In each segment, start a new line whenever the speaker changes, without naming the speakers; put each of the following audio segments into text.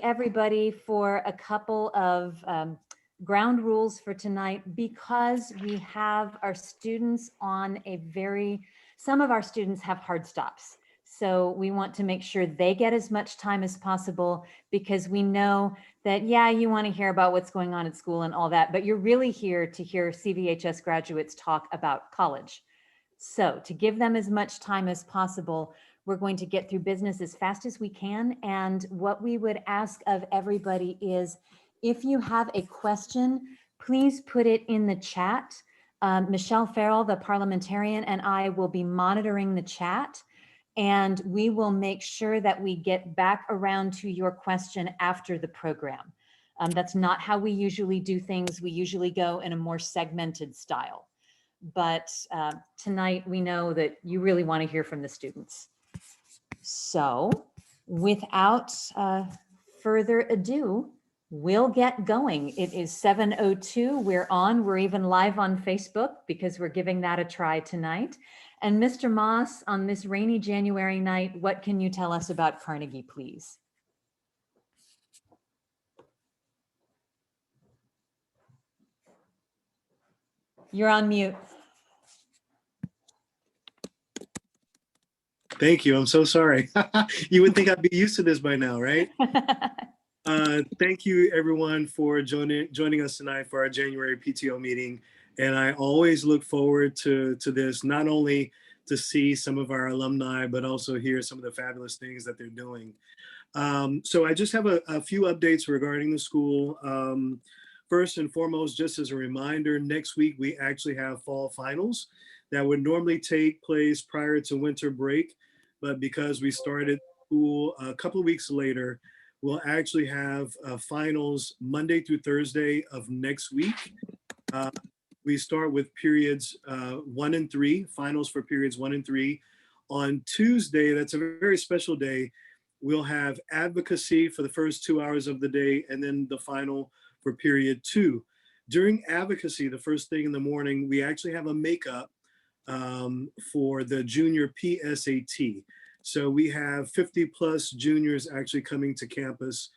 everybody for a couple of ground rules for tonight, because we have our students on some of our students have hard stops. So we want to make sure they get as much time as possible, because we know that, yeah, you want to hear about what's going on at school and all that, but you're really here to hear CVHS graduates talk about college. So to give them as much time as possible, we're going to get through business as fast as we can. And what we would ask of everybody is, if you have a question, please put it in the chat. Michelle Farrell, the parliamentarian, and I will be monitoring the chat, and we will make sure that we get back around to your question after the program. That's not how we usually do things. We usually go in a more segmented style. But tonight we know that you really want to hear from the students. So without further ado, we'll get going. It is 7:02. We're even live on Facebook, because we're giving that a try tonight. And Mr. Moss, on this rainy January night, what can you tell us about Carnegie, please? You're on mute.
Thank you. I'm so sorry. You would think I'd be used to this by now, right? Thank you, everyone, for joining us tonight for our January PTO meeting. And I always look forward to this, not only to see some of our alumni, but also hear some of the fabulous things that they're doing. So I just have a few updates regarding the school. First and foremost, just as a reminder, next week we actually have fall finals that would normally take place prior to winter break. But because we started school a couple of weeks later, we'll actually have finals Monday through Thursday of next week. We start with periods 1 and 3, finals for periods 1 and 3. On Tuesday, that's a very special day, we'll have advocacy for the first 2 hours of the day, and then the final for period 2. During advocacy, the first thing in the morning, we actually have a makeup for the junior PSAT. So we have 50 plus juniors actually coming to campus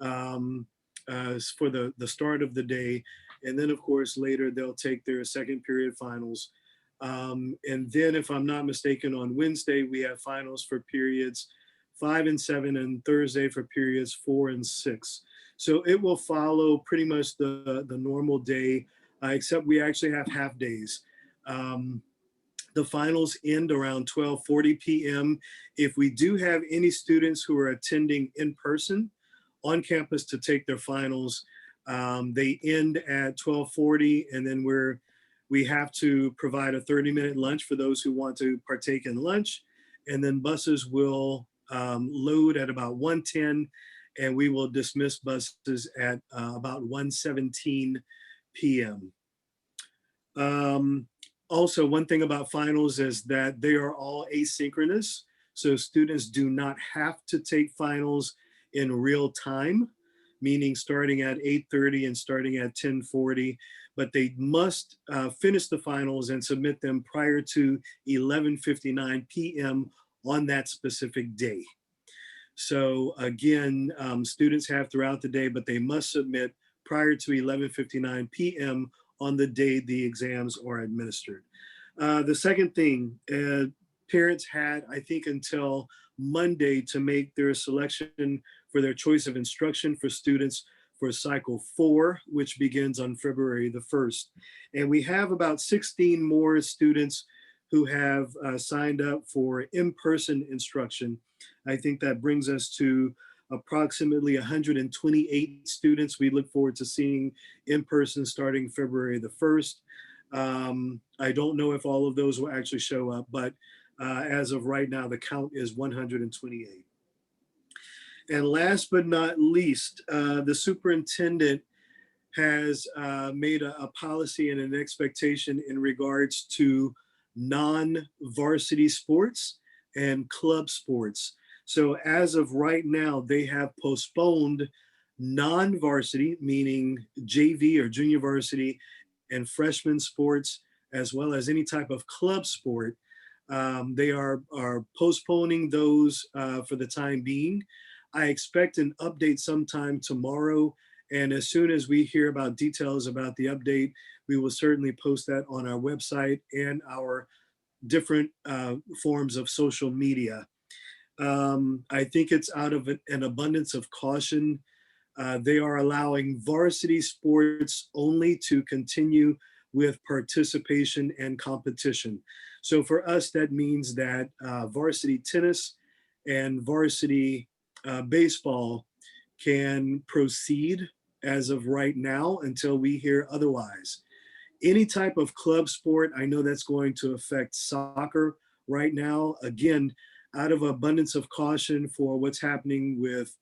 for the start of the day. And then of course, later they'll take their second period finals. And then if I'm not mistaken, on Wednesday, we have finals for periods 5 and 7, and Thursday for periods 4 and 6. So it will follow pretty much the normal day, except we actually have half days. The finals end around 12:40 p.m. If we do have any students who are attending in person on campus to take their finals, they end at 12:40, and then we have to provide a 30-minute lunch for those who want to partake in lunch. And then buses will load at about 1:10, and we will dismiss buses at about 1:17 p.m. Also, one thing about finals is that they are all asynchronous. So students do not have to take finals in real time, meaning starting at 8:30 and starting at 10:40, but they must finish the finals and submit them prior to 11:59 p.m. on that specific day. So again, students have throughout the day, but they must submit prior to 11:59 p.m. on the day the exams are administered. The second thing, parents had, I think, until Monday to make their selection for their choice of instruction for students for cycle 4, which begins on February the 1st. And we have about 16 more students who have signed up for in-person instruction. I think that brings us to approximately 128 students we look forward to seeing in person starting February the 1st. I don't know if all of those will actually show up, but as of right now, the count is 128. And last but not least, the superintendent has made a policy and an expectation in regards to non-varsity sports and club sports. So as of right now, they have postponed non-varsity, meaning JV or junior varsity, and freshman sports, as well as any type of club sport. They are postponing those for the time being. I expect an update sometime tomorrow. And as soon as we hear about details about the update, we will certainly post that on our website and our different forms of social media. I think it's out of an abundance of caution. They are allowing varsity sports only to continue with participation and competition. So for us, that means that varsity tennis and varsity baseball can proceed as of right now until we hear otherwise. Any type of club sport, I know that's going to affect soccer right now. Again, out of abundance of caution for what's happening with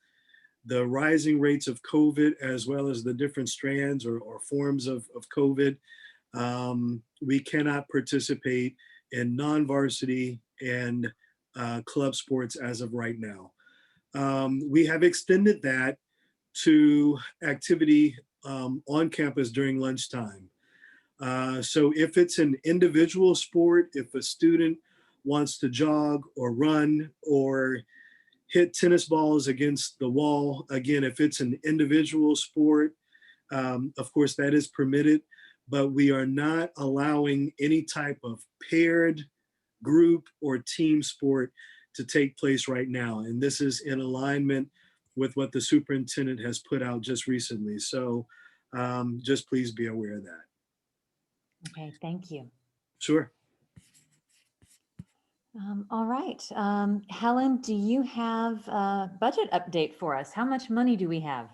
the rising rates of COVID, as well as the different strands or forms of COVID, we cannot participate in non-varsity and club sports as of right now. We have extended that to activity on campus during lunchtime. So if it's an individual sport, if a student wants to jog or run or hit tennis balls against the wall, again, if it's an individual sport, of course that is permitted, but we are not allowing any type of paired group or team sport to take place right now. And this is in alignment with what the superintendent has put out just recently. So just please be aware of that.
Okay, thank you.
Sure.
All right. Helen, do you have a budget update for us? How much money do we have?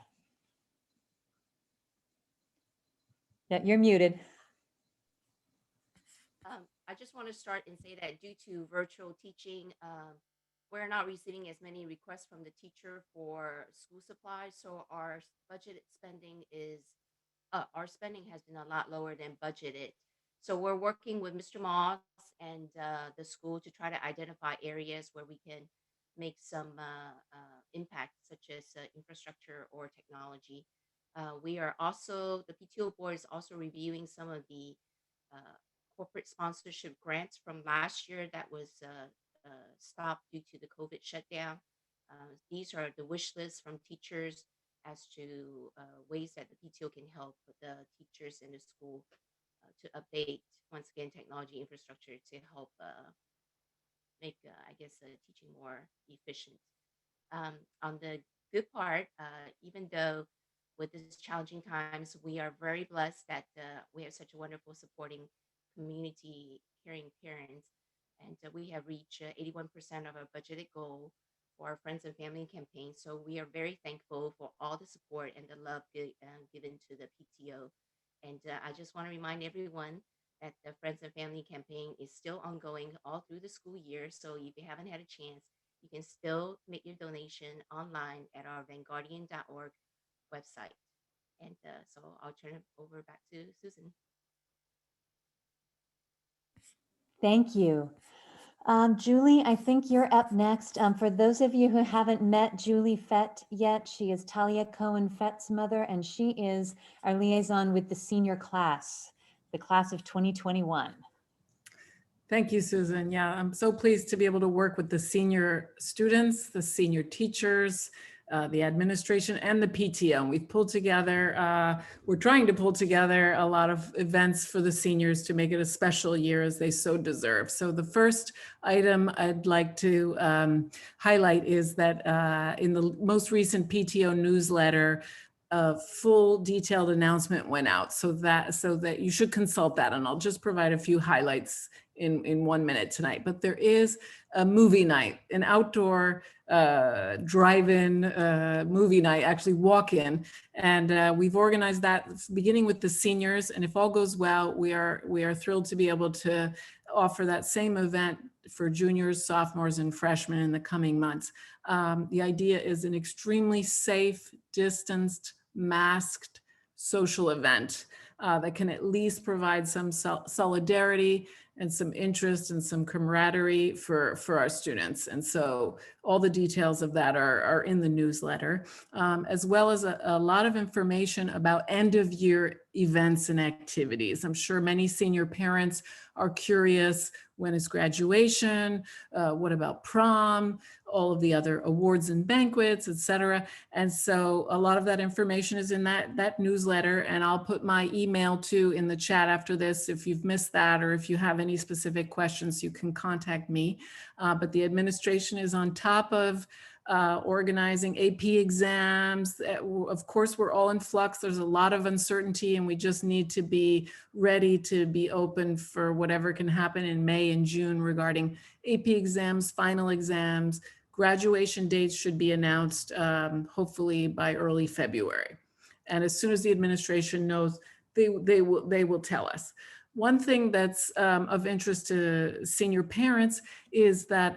Yeah, you're muted.
I just want to start and say that due to virtual teaching, we're not receiving as many requests from the teacher for school supplies. So our budgeted spending is, our spending has been a lot lower than budgeted. So we're working with Mr. Moss and the school to try to identify areas where we can make some impact, such as infrastructure or technology. We are also, the PTO board is also reviewing some of the corporate sponsorship grants from last year that was stopped due to the COVID shutdown. These are the wish lists from teachers as to ways that the PTO can help the teachers in the school to update, once again, technology infrastructure to help make, I guess, teaching more efficient. On the good part, even though with these challenging times, we are very blessed that we have such a wonderful supporting community, caring parents, and we have reached 81% of our budgeted goal for our friends and family campaign. So we are very thankful for all the support and the love given to the PTO. And I just want to remind everyone that the Friends and Family campaign is still ongoing all through the school year. So if you haven't had a chance, you can still make your donation online at our vanguardian.org website. And so I'll turn it over back to Susan.
Thank you. Julie, I think you're up next. For those of you who haven't met Julie Fett yet, she is Talia Cohen Fett's mother, and she is our liaison with the senior class, the class of 2021.
Thank you, Susan. Yeah, I'm so pleased to be able to work with the senior students, the senior teachers, the administration, and the PTO. And we've pulled together, we're trying to pull together a lot of events for the seniors to make it a special year as they so deserve. So the first item I'd like to highlight is that in the most recent PTO newsletter, a full detailed announcement went out, so that you should consult that, and I'll just provide a few highlights in 1 minute tonight. But there is a movie night, an outdoor drive-in movie night, actually walk-in, and we've organized that beginning with the seniors, and if all goes well, we are thrilled to be able to offer that same event for juniors, sophomores, and freshmen in the coming months. The idea is an extremely safe, distanced, masked social event that can at least provide some solidarity and some interest and some camaraderie for our students. And so all the details of that are in the newsletter, as well as a lot of information about end of year events and activities. I'm sure many senior parents are curious, when is graduation? What about prom? All of the other awards and banquets, etc. And so a lot of that information is in that newsletter, and I'll put my email too in the chat after this. If you've missed that, or if you have any specific questions, you can contact me. But the administration is on top of organizing AP exams. Of course, we're all in flux. There's a lot of uncertainty, and we just need to be ready to be open for whatever can happen in May and June regarding AP exams, final exams. Graduation dates should be announced hopefully by early February. And as soon as the administration knows, they will tell us. One thing that's of interest to senior parents is that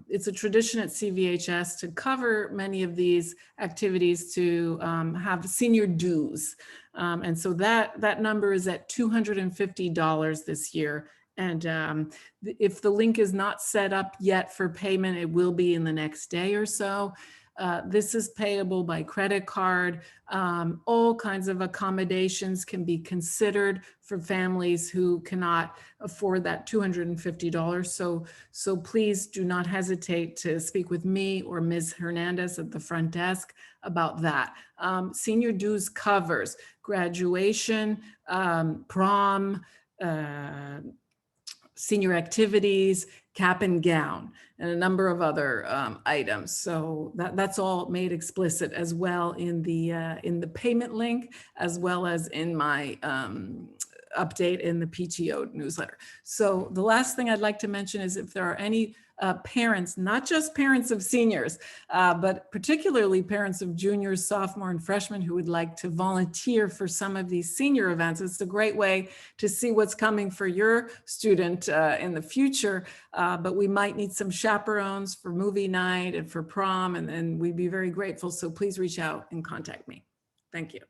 it's a tradition at CVHS to cover many of these activities to have senior dues. And so that number is at $250 this year. And if the link is not set up yet for payment, it will be in the next day or so. This is payable by credit card. All kinds of accommodations can be considered for families who cannot afford that $250. So please do not hesitate to speak with me or Ms. Hernandez at the front desk about that. Senior dues covers graduation, prom, senior activities, cap and gown, and a number of other items. So that's all made explicit as well in the payment link, as well as in my update in the PTO newsletter. So the last thing I'd like to mention is if there are any parents, not just parents of seniors, but particularly parents of juniors, sophomore, and freshmen who would like to volunteer for some of these senior events. It's a great way to see what's coming for your student in the future, but we might need some chaperones for movie night and for prom, and we'd be very grateful. So please reach out and contact me. Thank you.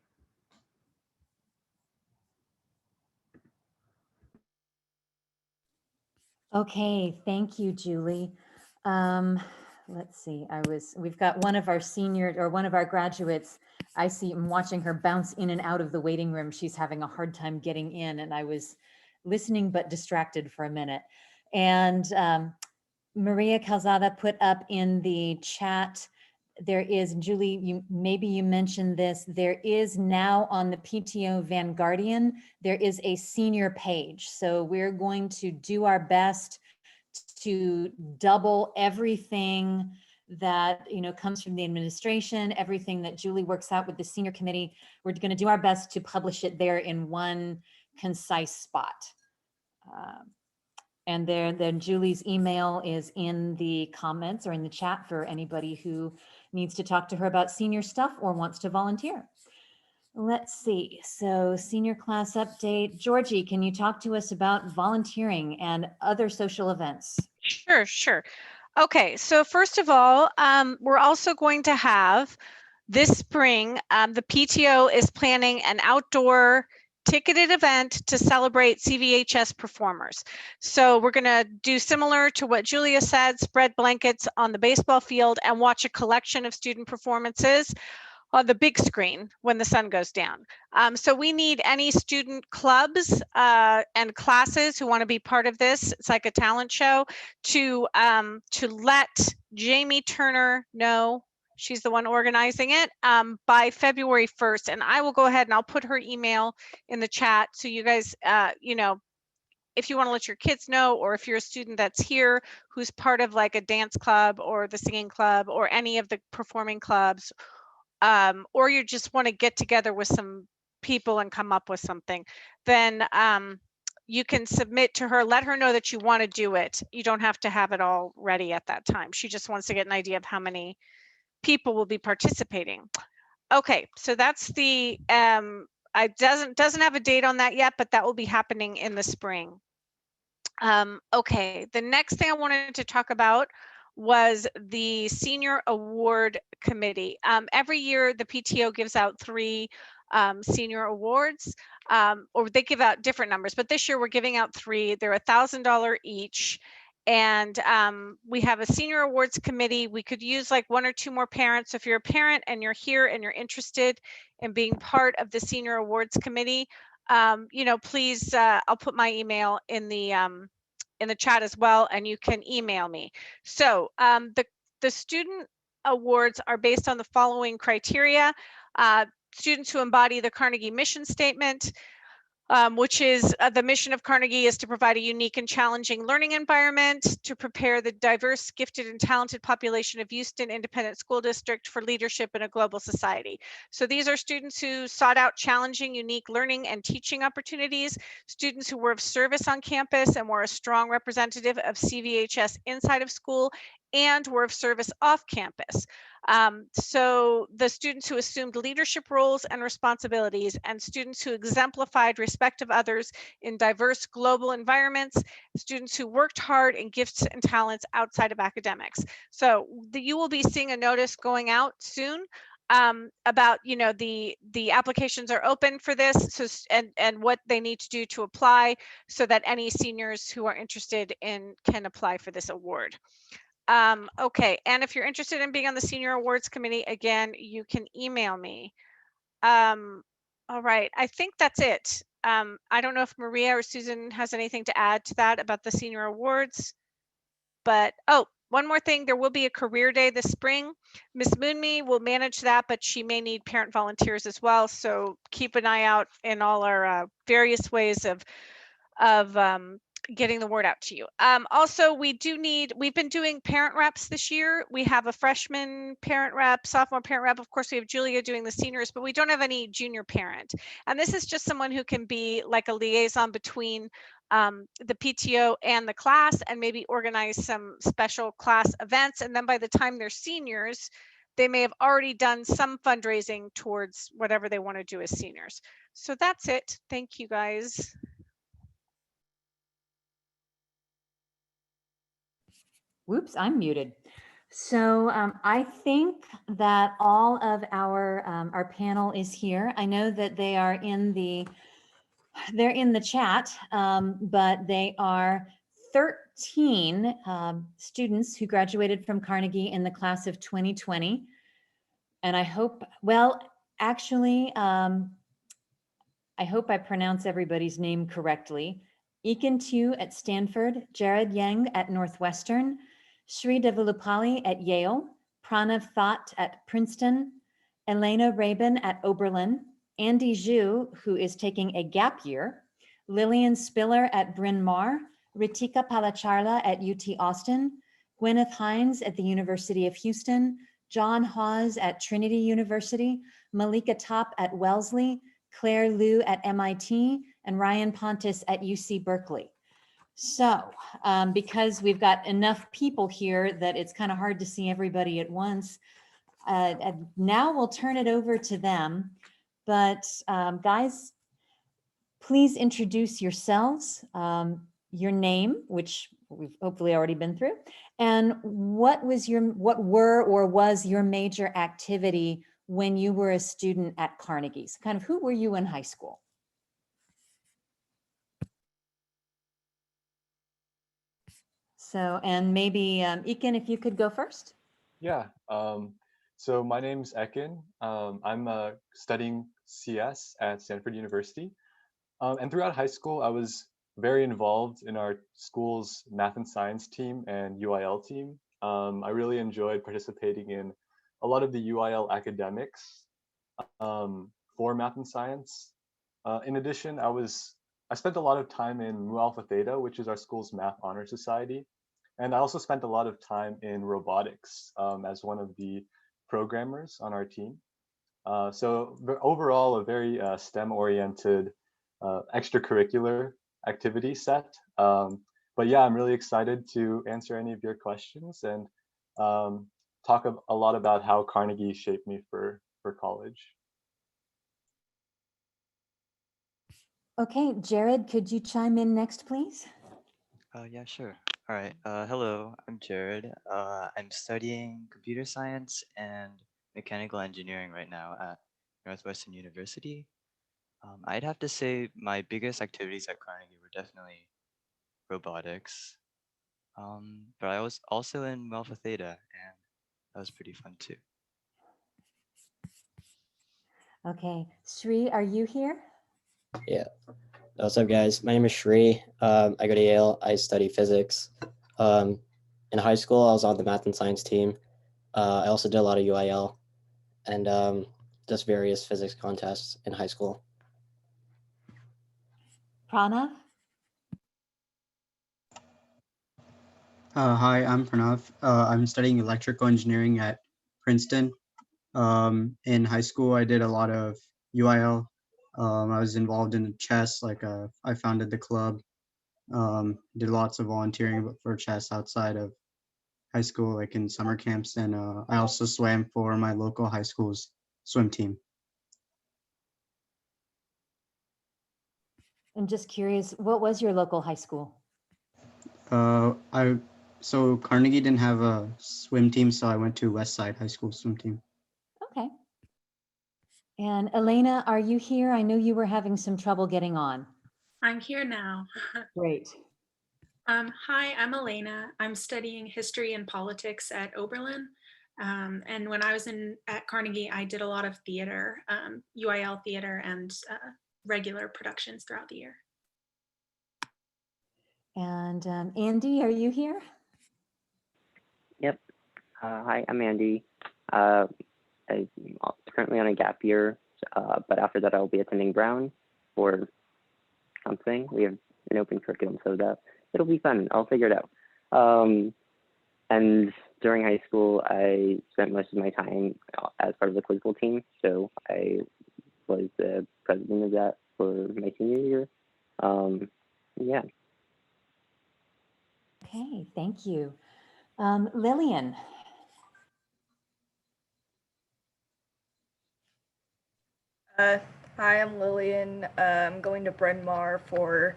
Okay, thank you, Julie. Let's see, we've got one of our senior or one of our graduates. I see, I'm watching her bounce in and out of the waiting room. She's having a hard time getting in, and I was listening but distracted for a minute. And Maria Calzada put up in the chat, there is, Julie, maybe you mentioned this, there is now on the PTO Vanguardian, there is a senior page. So we're going to do our best to double everything that comes from the administration, everything that Julie works out with the senior committee. We're going to do our best to publish it there in one concise spot. And then Julie's email is in the comments or in the chat for anybody who needs to talk to her about senior stuff or wants to volunteer. Let's see. So senior class update. Georgie, can you talk to us about volunteering and other social events?
Sure. Okay, so first of all, we're also going to have this spring, the PTO is planning an outdoor ticketed event to celebrate CVHS performers. So we're going to do similar to what Julia said, spread blankets on the baseball field and watch a collection of student performances on the big screen when the sun goes down. So we need any student clubs and classes who want to be part of this. It's like a talent show to let Jamie Turner know. She's the one organizing it by February 1st. And I will go ahead and I'll put her email in the chat. So you guys, if you want to let your kids know, or if you're a student that's here who's part of like a dance club or the singing club or any of the performing clubs, or you just want to get together with some people and come up with something, then you can submit to her, let her know that you want to do it. You don't have to have it all ready at that time. She just wants to get an idea of how many people will be participating. Okay, so that's the, it doesn't have a date on that yet, but that will be happening in the spring. Okay, the next thing I wanted to talk about was the Senior Award Committee. Every year, the PTO gives out 3 senior awards, or they give out different numbers, but this year we're giving out 3. They're $1,000 each, And we have a senior awards committee. We could use like 1 or 2 more parents. If you're a parent and you're here and you're interested in being part of the senior awards committee, you know, please, I'll put my email in the chat as well, and you can email me. So the student awards are based on the following criteria. Students who embody the Carnegie mission statement, which is the mission of Carnegie is to provide a unique and challenging learning environment to prepare the diverse, gifted, and talented population of Houston Independent School District for leadership in a global society. So these are students who sought out challenging, unique learning and teaching opportunities, students who were of service on campus and were a strong representative of CVHS inside of school, and were of service off campus. So the students who assumed leadership roles and responsibilities, and students who exemplified respect of others in diverse global environments, students who worked hard in gifts and talents outside of academics. So you will be seeing a notice going out soon about, you know, the applications are open for this, so and what they need to do to apply, so that any seniors who are interested in can apply for this award. Okay, and if you're interested in being on the Senior Awards Committee, again, you can email me. All right, I think that's it. I don't know if Maria or Susan has anything to add to that about the Senior Awards, but, oh, one more thing, there will be a career day this spring. Ms. Moonme will manage that, but she may need parent volunteers as well, so keep an eye out in all our various ways of getting the word out to you. Also, we've been doing parent reps this year. We have a freshman parent rep, sophomore parent rep. Of course, we have Julia doing the seniors, but we don't have any junior parent. And this is just someone who can be like a liaison between the PTO and the class, and maybe organize some special class events. And then by the time they're seniors, they may have already done some fundraising towards whatever they want to do as seniors. So that's it. Thank you, guys.
Whoops, I'm muted. So I think that all of our panel is here. I know that they are in the chat, but they are 13 students who graduated from Carnegie in the class of 2020. And I hope, well, actually, I hope I pronounce everybody's name correctly. Ekin Tu at Stanford, Jared Yang at Northwestern, Sri Devilupalli at Yale, Pranav Thot at Princeton, Elena Rabin at Oberlin, Andy Zhu, who is taking a gap year, Lillian Spiller at Bryn Mawr, Ritika Palacharla at UT Austin, Gwyneth Hines at the University of Houston, John Hawes at Trinity University, Malika Top at Wellesley, Claire Liu at MIT, and Ryan Pontus at UC Berkeley. So because we've got enough people here that it's kind of hard to see everybody at once, now we'll turn it over to them. But guys, please introduce yourselves, your name, which we've hopefully already been through, and what was your major activity when you were a student at Carnegie's? Kind of who were you in high school? So, and maybe Ekin, if you could go first.
Yeah, so my name's Ekin. I'm studying CS at Stanford University. And throughout high school, I was very involved in our school's math and science team and UIL team. I really enjoyed participating in a lot of the UIL academics for math and science. In addition, I spent a lot of time in Mu Alpha Theta, which is our school's math honor society. And I also spent a lot of time in robotics as one of the programmers on our team. So overall, a very STEM-oriented extracurricular activity set. But yeah, I'm really excited to answer any of your questions and talk a lot about how Carnegie shaped me for college.
Okay, Jared, could you chime in next, please?
Yeah, sure. All right. Hello, I'm Jared. I'm studying computer science and mechanical engineering right now at Northwestern University. I'd have to say my biggest activities at Carnegie were definitely robotics. But I was also in Alpha Theta, and that was pretty fun too.
Okay, Sri, are you here?
Yeah. What's up, guys? My name is Shri. I go to Yale. I study physics. In high school, I was on the math and science team. I also did a lot of UIL and just various physics contests in high school.
Pranav?
Hi, I'm Pranav. I'm studying electrical engineering at Princeton. In high school, I did a lot of UIL. I was involved in chess, I founded the club, did lots of volunteering for chess outside of high school, like in summer camps. And I also swam for my local high school's swim team.
I'm just curious, what was your local high school?
So Carnegie didn't have a swim team, so I went to West Side High School swim team.
Okay. And Elena, are you here? I know you were having some trouble getting on.
I'm here now.
Great.
Hi, I'm Elena. I'm studying history and politics at Oberlin. And when I was at Carnegie, I did a lot of theater, UIL theater and regular productions throughout the year.
And Andy, are you here?
Yep. Hi, I'm Andy. I'm currently on a gap year, but after that I'll be attending Brown for something. We have an open curriculum, so that it'll be fun. I'll figure it out. And during high school, I spent most of my time as part of the quiz bowl team, so I was the president of that for my senior year. Yeah.
Okay, thank you. Lillian.
Hi, I'm Lillian. I'm going to Bryn Mawr for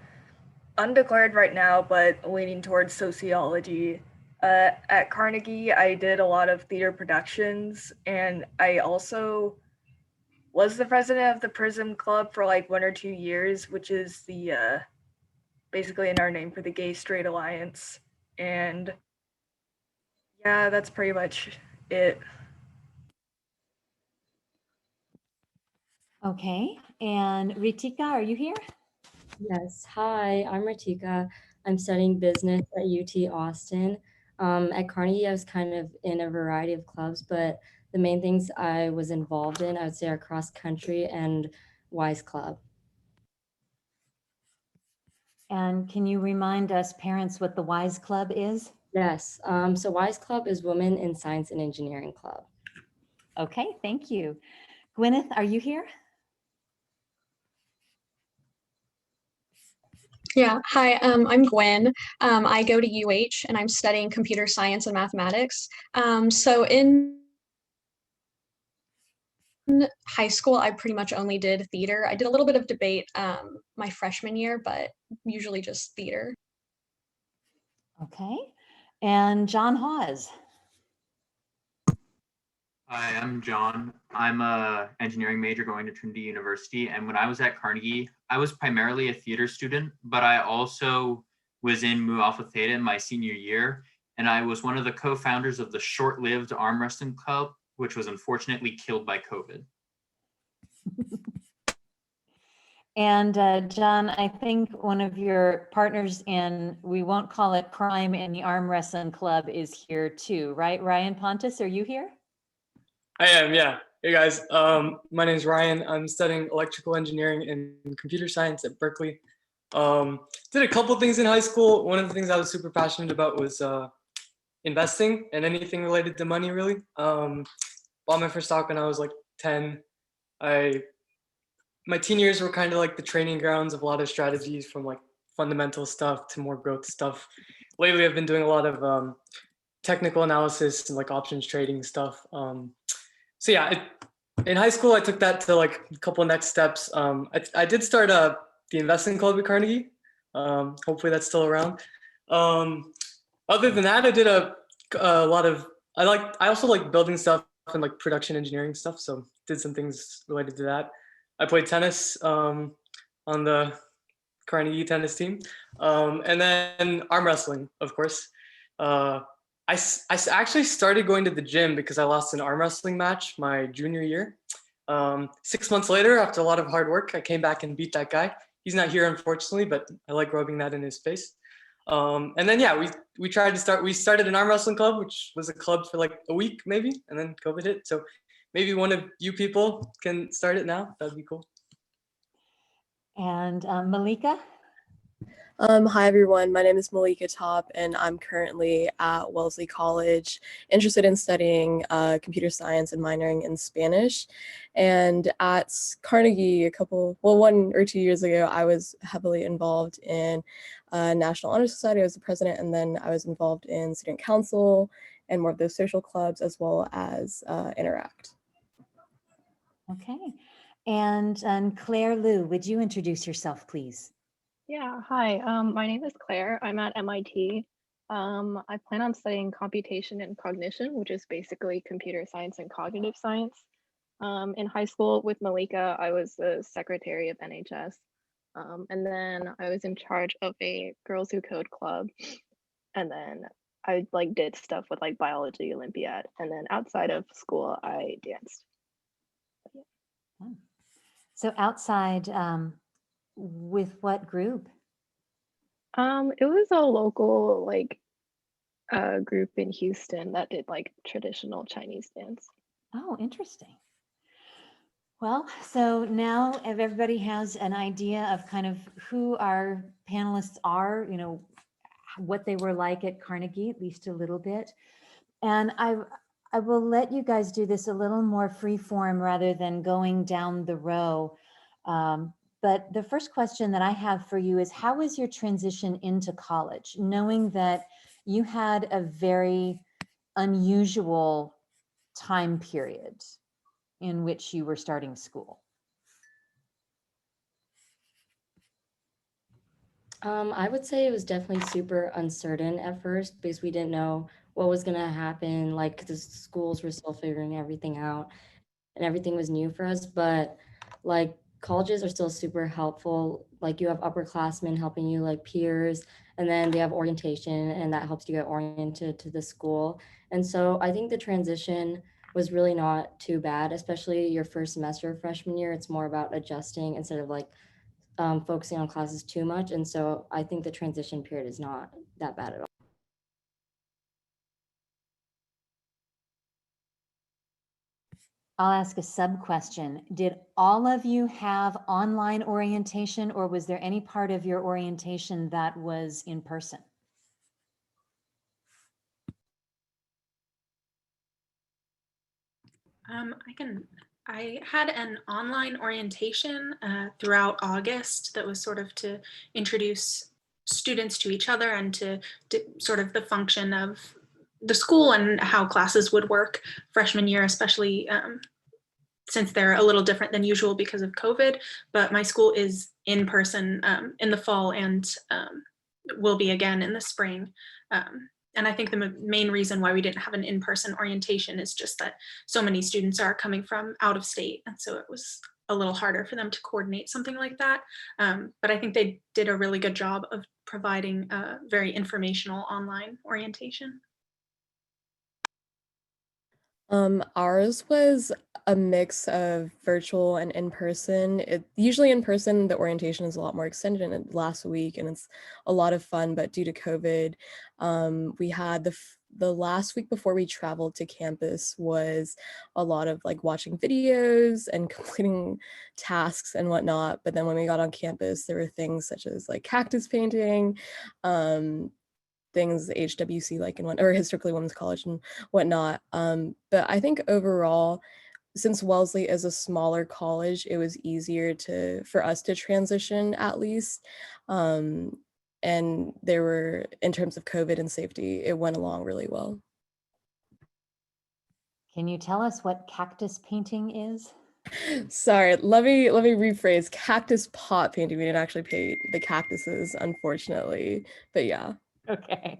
undeclared right now, but leaning towards sociology. At Carnegie, I did a lot of theater productions, and I also was the president of the Prism Club for like 1 or 2 years, which is the basically in our name for the Gay Straight Alliance. And yeah, that's pretty much it.
Okay, and Ritika, are you here?
Yes, hi, I'm Ritika. I'm studying business at UT Austin. At Carnegie, I was kind of in a variety of clubs, but the main things I was involved in, I would say, are cross country and WISE Club.
And can you remind us parents what the WISE Club is?
Yes, so WISE Club is Women in Science and Engineering Club.
Okay, thank you. Gwyneth, are you here?
Yeah, hi, I'm Gwen. I go to UH and I'm studying computer science and mathematics. So in high school, I pretty much only did theater. I did a little bit of debate my freshman year, but usually just theater.
Okay, and John Hawes.
Hi, I'm John. I'm a engineering major going to Trinity University. And when I was at Carnegie, I was primarily a theater student, but I also was in Mu Alpha Theta in my senior year. And I was one of the co-founders of the short-lived arm wrestling club, which was unfortunately killed by COVID.
And John, I think one of your partners in, we won't call it crime in the arm wrestling club, is here too, right? Ryan Pontus, are you here?
I am, yeah. Hey guys, my name is Ryan. I'm studying electrical engineering and computer science at Berkeley. Did a couple things in high school. One of the things I was super passionate about was investing and anything related to money, really. Bought my first stock when I was like 10. My teen years were kind of like the training grounds of a lot of strategies, from like fundamental stuff to more growth stuff. Lately, I've been doing a lot of technical analysis and like options trading stuff. So yeah, in high school, I took that to like a couple of next steps. I did start the investing club at Carnegie. Hopefully that's still around. Other than that, I did a lot of, I also like building stuff and like production engineering stuff. So did some things related to that. I played tennis on the Carnegie tennis team. And then arm wrestling, of course. Actually started going to the gym because I lost an arm wrestling match my junior year. 6 months later, after a lot of hard work, I came back and beat that guy. He's not here, unfortunately, but I like rubbing that in his face. And then, yeah, we started an arm wrestling club, which was a club for like a week maybe, and then COVID hit. So maybe one of you people can start it now. That'd be cool.
And Malika?
Hi everyone, my name is Malika Top and I'm currently at Wellesley College, interested in studying computer science and minoring in Spanish. And at Carnegie 1 or 2 years ago, I was heavily involved in National Honor Society. I was the president, and then I was involved in student council and more of those social clubs, as well as Interact.
Okay. And Claire Liu, would you introduce yourself, please?
Yeah, hi, my name is Claire. I'm at MIT. I plan on studying computation and cognition, which is basically computer science and cognitive science. In high school with Malika, I was the secretary of NHS. And then I was in charge of a Girls Who Code club. And then I did stuff with biology Olympiad. And then outside of school, I danced.
So outside, with what group?
It was a local group in Houston that did traditional Chinese dance.
Oh, interesting. Well, so now everybody has an idea of kind of who our panelists are, what they were like at Carnegie, at least a little bit. And I will let you guys do this a little more free form rather than going down the row. But the first question that I have for you is, how was your transition into college, knowing that you had a very unusual time period in which you were starting school?
I would say it was definitely super uncertain at first because we didn't know what was going to happen. Like the schools were still figuring everything out and everything was new for us. But like colleges are still super helpful. Like you have upperclassmen helping you, like peers, and then they have orientation and that helps you get oriented to the school. And so I think the transition was really not too bad, especially your first semester of freshman year. It's more about adjusting instead of focusing on classes too much. And so I think the transition period is not that bad at all.
I'll ask a sub question. Did all of you have online orientation, or was there any part of your orientation that was in person?
I had an online orientation throughout August that was sort of to introduce students to each other and to sort of the function of the school and how classes would work freshman year, especially since they're a little different than usual because of COVID. But my school is in person in the fall and will be again in the spring. And I think the main reason why we didn't have an in-person orientation is just that so many students are coming from out of state. And so it was a little harder for them to coordinate something like that. But I think they did a really good job of providing a very informational online orientation.
Ours was a mix of virtual and in-person. Usually in person, the orientation is a lot more extended and it lasts a week and it's a lot of fun, but due to COVID, we had the last week before we traveled to campus was a lot of watching videos and completing tasks and whatnot. But then when we got on campus, there were things such as cactus painting, things HWC or historically women's college and whatnot. But I think overall, since Wellesley is a smaller college, it was easier for us to transition at least. And there were, in terms of COVID and safety, it went along really well.
Can you tell us what cactus painting is?
Sorry, let me rephrase. Cactus pot painting. We didn't actually paint the cactuses, unfortunately, but yeah.
Okay.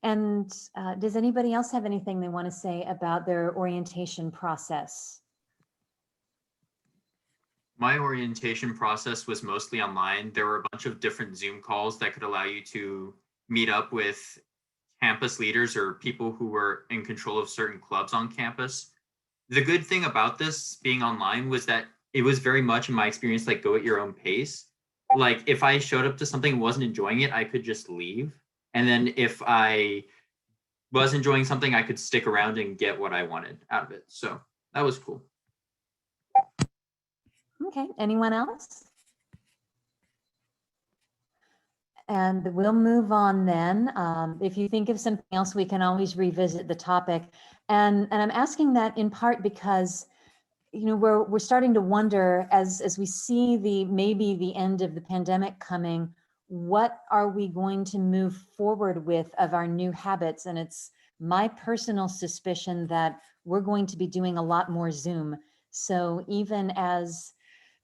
And does anybody else have anything they want to say about their orientation process?
My orientation process was mostly online. There were a bunch of different Zoom calls that could allow you to meet up with campus leaders or people who were in control of certain clubs on campus. The good thing about this being online was that it was very much, in my experience, like go at your own pace. Like if I showed up to something and wasn't enjoying it, I could just leave. And then if I was enjoying something, I could stick around and get what I wanted out of it. So that was cool.
Okay, anyone else? And we'll move on then. If you think of something else, we can always revisit the topic. And I'm asking that in part because, you know, we're starting to wonder as we see maybe the end of the pandemic coming, what are we going to move forward with of our new habits? And it's my personal suspicion that we're going to be doing a lot more Zoom. So even as,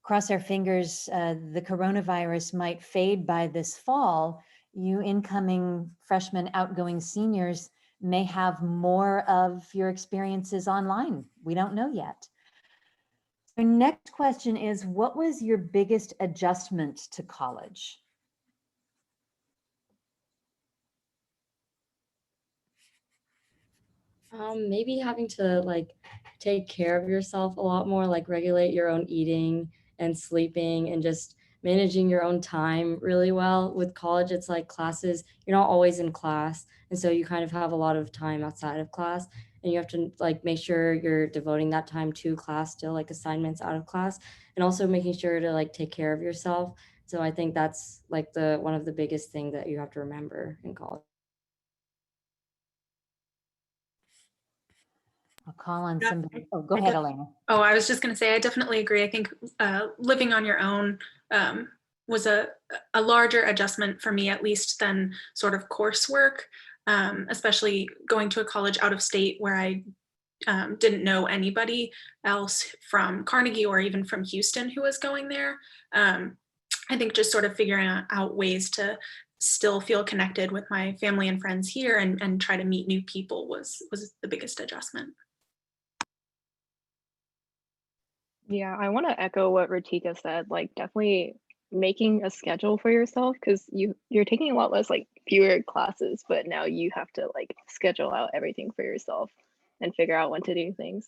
cross our fingers, the coronavirus might fade by this fall, you incoming freshmen, outgoing seniors may have more of your experiences online. We don't know yet. Our next question is, what was your biggest adjustment to college?
Maybe having to like take care of yourself a lot more, like regulate your own eating and sleeping and just managing your own time really well. With college, it's like classes, you're not always in class. And so you kind of have a lot of time outside of class and you have to like make sure you're devoting that time to class, still like assignments out of class, and also making sure to like take care of yourself. So I think that's like one of the biggest thing that you have to remember in college.
I'll call on
Yeah.
somebody. Oh, go ahead, Elena.
Oh, I was just going to say, I definitely agree. I think living on your own was a larger adjustment for me, at least, than sort of coursework, especially going to a college out of state where I didn't know anybody else from Carnegie or even from Houston who was going there. I think just sort of figuring out ways to still feel connected with my family and friends here and try to meet new people was the biggest adjustment.
Yeah, I want to echo what Ratika said, like definitely making a schedule for yourself because you're taking a lot less like fewer classes, but now you have to like schedule out everything for yourself and figure out when to do things.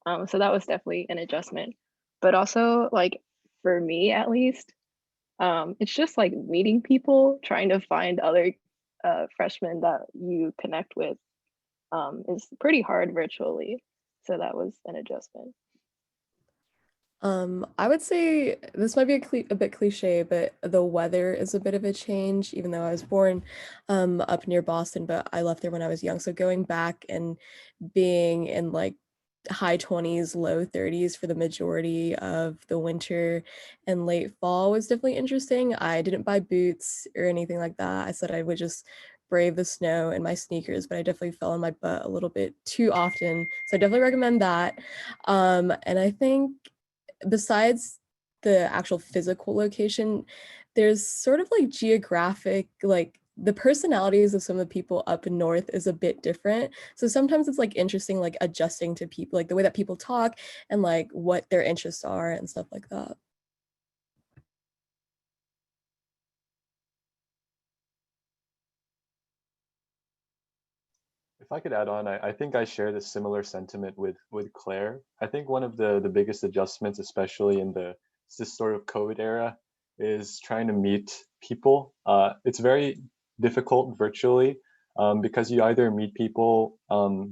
So that was definitely an adjustment. But also like for me at least, it's just like meeting people, trying to find other freshmen that you connect with is pretty hard virtually. So that was an adjustment.
I would say this might be a bit cliche, but the weather is a bit of a change, even though I was born up near Boston, but I left there when I was young. So going back and being in like high 20s, low 30s for the majority of the winter and late fall was definitely interesting. I didn't buy boots or anything like that. I said I would just brave the snow in my sneakers, but I definitely fell on my butt a little bit too often. So I definitely recommend that. And I think besides the actual physical location, there's sort of like geographic, like the personalities of some of the people up north is a bit different. So sometimes it's like interesting, like adjusting to people, like the way that people talk and like what their interests are and stuff like that.
If I could add on, I think I share this similar sentiment with Claire. I think one of the biggest adjustments, especially in this sort of COVID era, is trying to meet people. It's very difficult virtually because you either meet people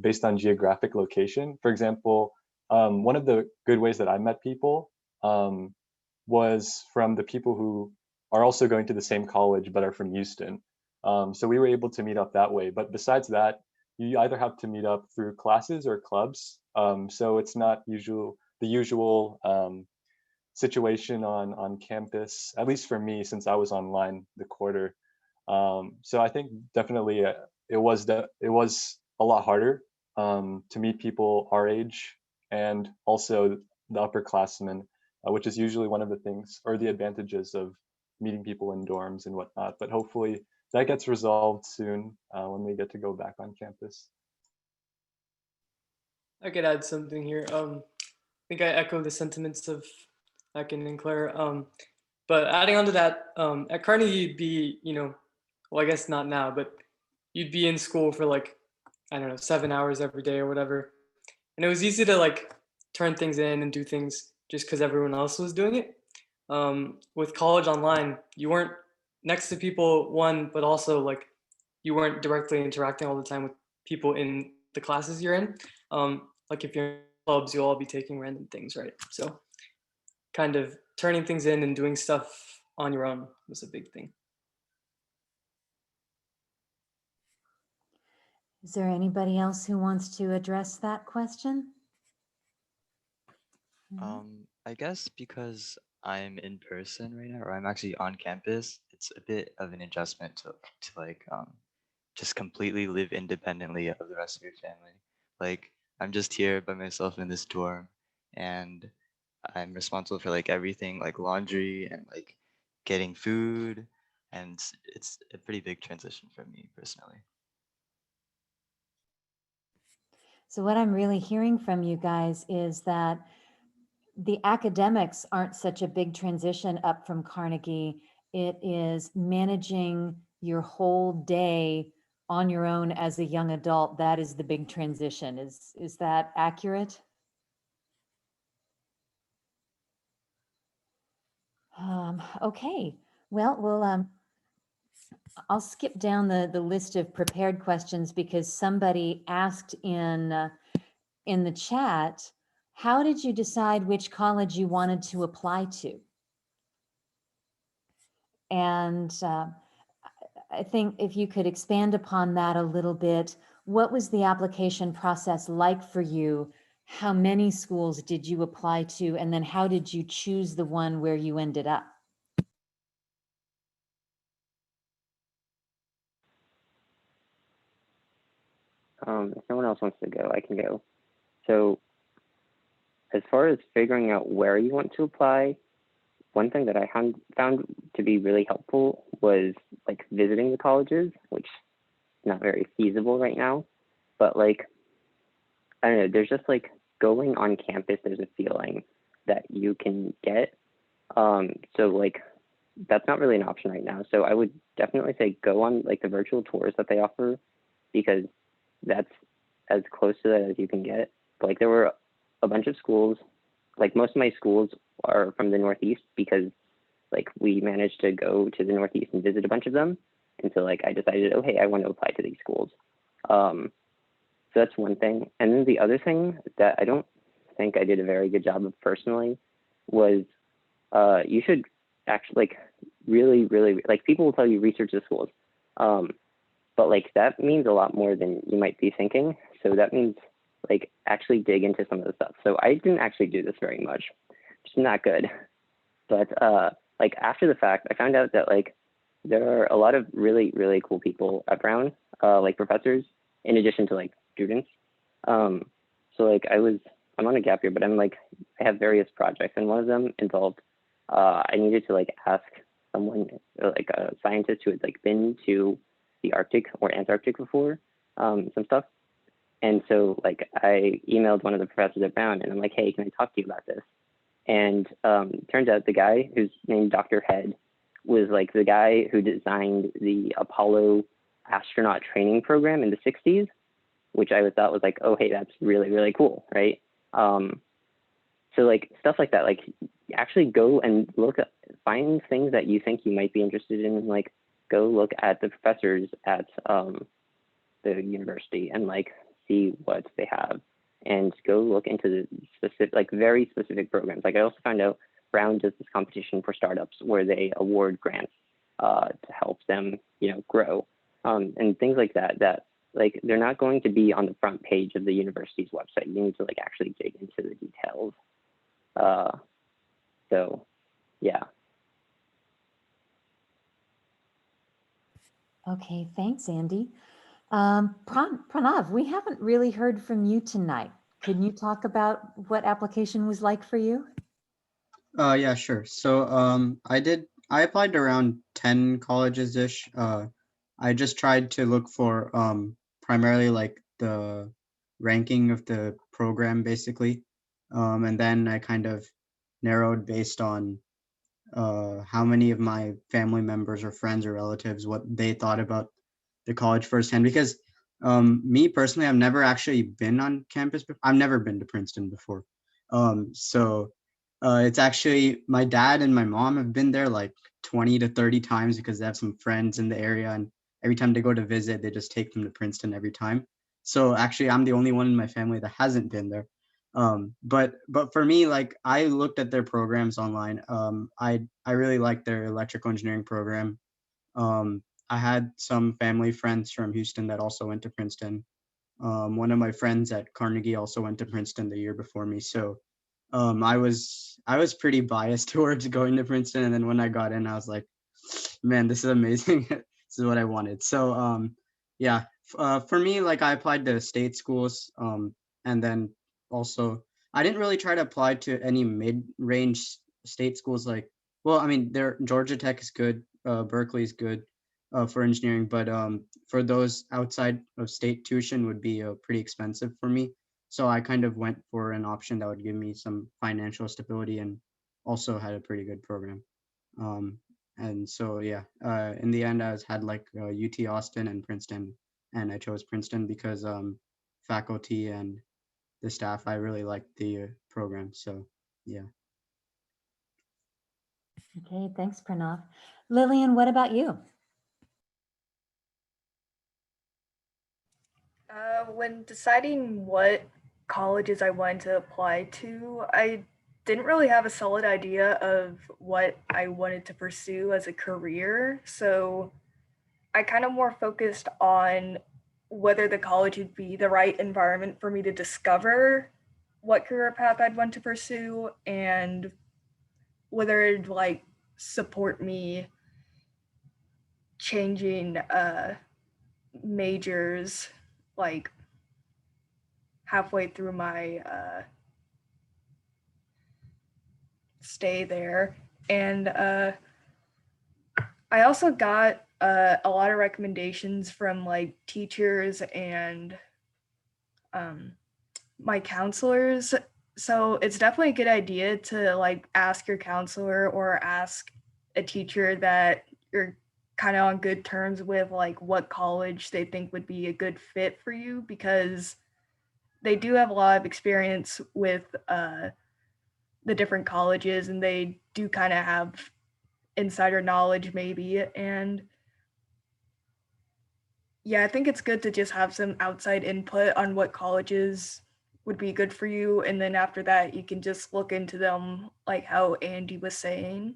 based on geographic location. For example, one of the good ways that I met people was from the people who are also going to the same college but are from Houston. So we were able to meet up that way. But besides that, you either have to meet up through classes or clubs. So it's not the usual situation on campus, at least for me, since I was online the quarter. So I think definitely it was a lot harder to meet people our age and also the upperclassmen, which is usually one of the things or the advantages of meeting people in dorms and whatnot. But hopefully that gets resolved soon when we get to go back on campus.
I could add something here. I think I echo the sentiments of Ekin and Claire. But adding on to that, at Carnegie, it'd be, well, I guess not now, but you'd be in school for like, I don't know, 7 hours every day or whatever. And it was easy to like turn things in and do things just because everyone else was doing it. With college online, you weren't next to people, one, but also like you weren't directly interacting all the time with people in the classes you're in. Like if you're in clubs, you'll all be taking random things, right? So kind of turning things in and doing stuff on your own was a big thing.
Is there anybody else who wants to address that question?
I guess because I'm in person right now, or I'm actually on campus, it's a bit of an adjustment to like just completely live independently of the rest of your family. Like I'm just here by myself in this dorm, and I'm responsible for like everything, like laundry and like getting food, and it's a pretty big transition for me personally.
So what I'm really hearing from you guys is that the academics aren't such a big transition up from Carnegie. It is managing your whole day on your own as a young adult. That is the big transition. Is that accurate? Okay, well, I'll skip down the list of prepared questions because somebody asked in the chat, how did you decide which college you wanted to apply to? And I think if you could expand upon that a little bit, what was the application process like for you? How many schools did you apply to? And then how did you choose the one where you ended up?
If no one else wants to go, I can go. So as far as figuring out where you want to apply, one thing that I found to be really helpful was like visiting the colleges, which is not very feasible right now. But like, I don't know, there's just like going on campus, there's a feeling that you can get. So like, that's not really an option right now. So I would definitely say go on like the virtual tours that they offer, because that's as close to that as you can get. But, like there were a bunch of schools, like most of my schools are from the Northeast because like we managed to go to the Northeast and visit a bunch of them. And so like I decided, oh, hey, I want to apply to these schools. So that's one thing. And then the other thing that I don't think I did a very good job of personally was you should actually like really, like people will tell you research the schools. But like that means a lot more than you might be thinking. So that means like actually dig into some of the stuff. So I didn't actually do this very much, which is not good. But like after the fact, I found out that like there are a lot of really, cool people at Brown, like professors, in addition to like students. So like I'm on a gap year, but I have various projects, and one of them involved I needed to like ask someone, like a scientist who had like been to the Arctic or Antarctic before, some stuff. And so like I emailed one of the professors at Brown, and I'm like, hey, can I talk to you about this? And turns out the guy who's named Dr. Head was like the guy who designed the Apollo astronaut training program in the 60s, which I thought was like, oh, hey, that's really cool, right? So like stuff like that, like actually go and find things that you think you might be interested in, and like go look at the professors at the university and like see what they have, and go look into the specific, like very specific programs. Like I also found out Brown does this competition for startups where they award grants to help them, grow, and things like that, that like they're not going to be on the front page of the university's website. You need to like actually dig into the details. So yeah.
Okay, thanks, Andy. Pranav, we haven't really heard from you tonight. Can you talk about what application was like for you?
Yeah, sure. So I applied to around 10 colleges ish. I just tried to look for primarily like the ranking of the program basically. And then I kind of narrowed based on how many of my family members or friends or relatives, what they thought about the college firsthand. Because me personally, I've never actually been on campus before. I've never been to Princeton before. So it's actually my dad and my mom have been there like 20 to 30 times because they have some friends in the area, and every time they go to visit, they just take them to Princeton every time. So actually, I'm the only one in my family that hasn't been there. But for me, like, I looked at their programs online. I really liked their electrical engineering program. I had some family friends from Houston that also went to Princeton. One of my friends at Carnegie also went to Princeton the year before me. So I was pretty biased towards going to Princeton, and then when I got in, I was like, man, this is amazing. This is what I wanted. So yeah, for me, like, I applied to state schools, and then also I didn't really try to apply to any mid-range state schools. Like, well, I mean, Georgia Tech is good, Berkeley is good for engineering, but for those outside of state, tuition would be pretty expensive for me. So I kind of went for an option that would give me some financial stability and also had a pretty good program. And so, yeah, in the end, I had like UT Austin and Princeton, and I chose Princeton because faculty and the staff, I really liked the program. So, yeah.
Okay, thanks, Pranav. Lillian, what about you?
When deciding what colleges I wanted to apply to, I didn't really have a solid idea of what I wanted to pursue as a career. So I kind of more focused on whether the college would be the right environment for me to discover what career path I'd want to pursue and whether it'd like support me changing majors like halfway through my stay there. And I also got a lot of recommendations from like teachers and my counselors. So it's definitely a good idea to like ask your counselor or ask a teacher that you're kind of on good terms with, like what college they think would be a good fit for you, because they do have a lot of experience with the different colleges and they do kind of have insider knowledge maybe. And yeah, I think it's good to just have some outside input on what colleges would be good for you. And then after that, you can just look into them like how Andy was saying.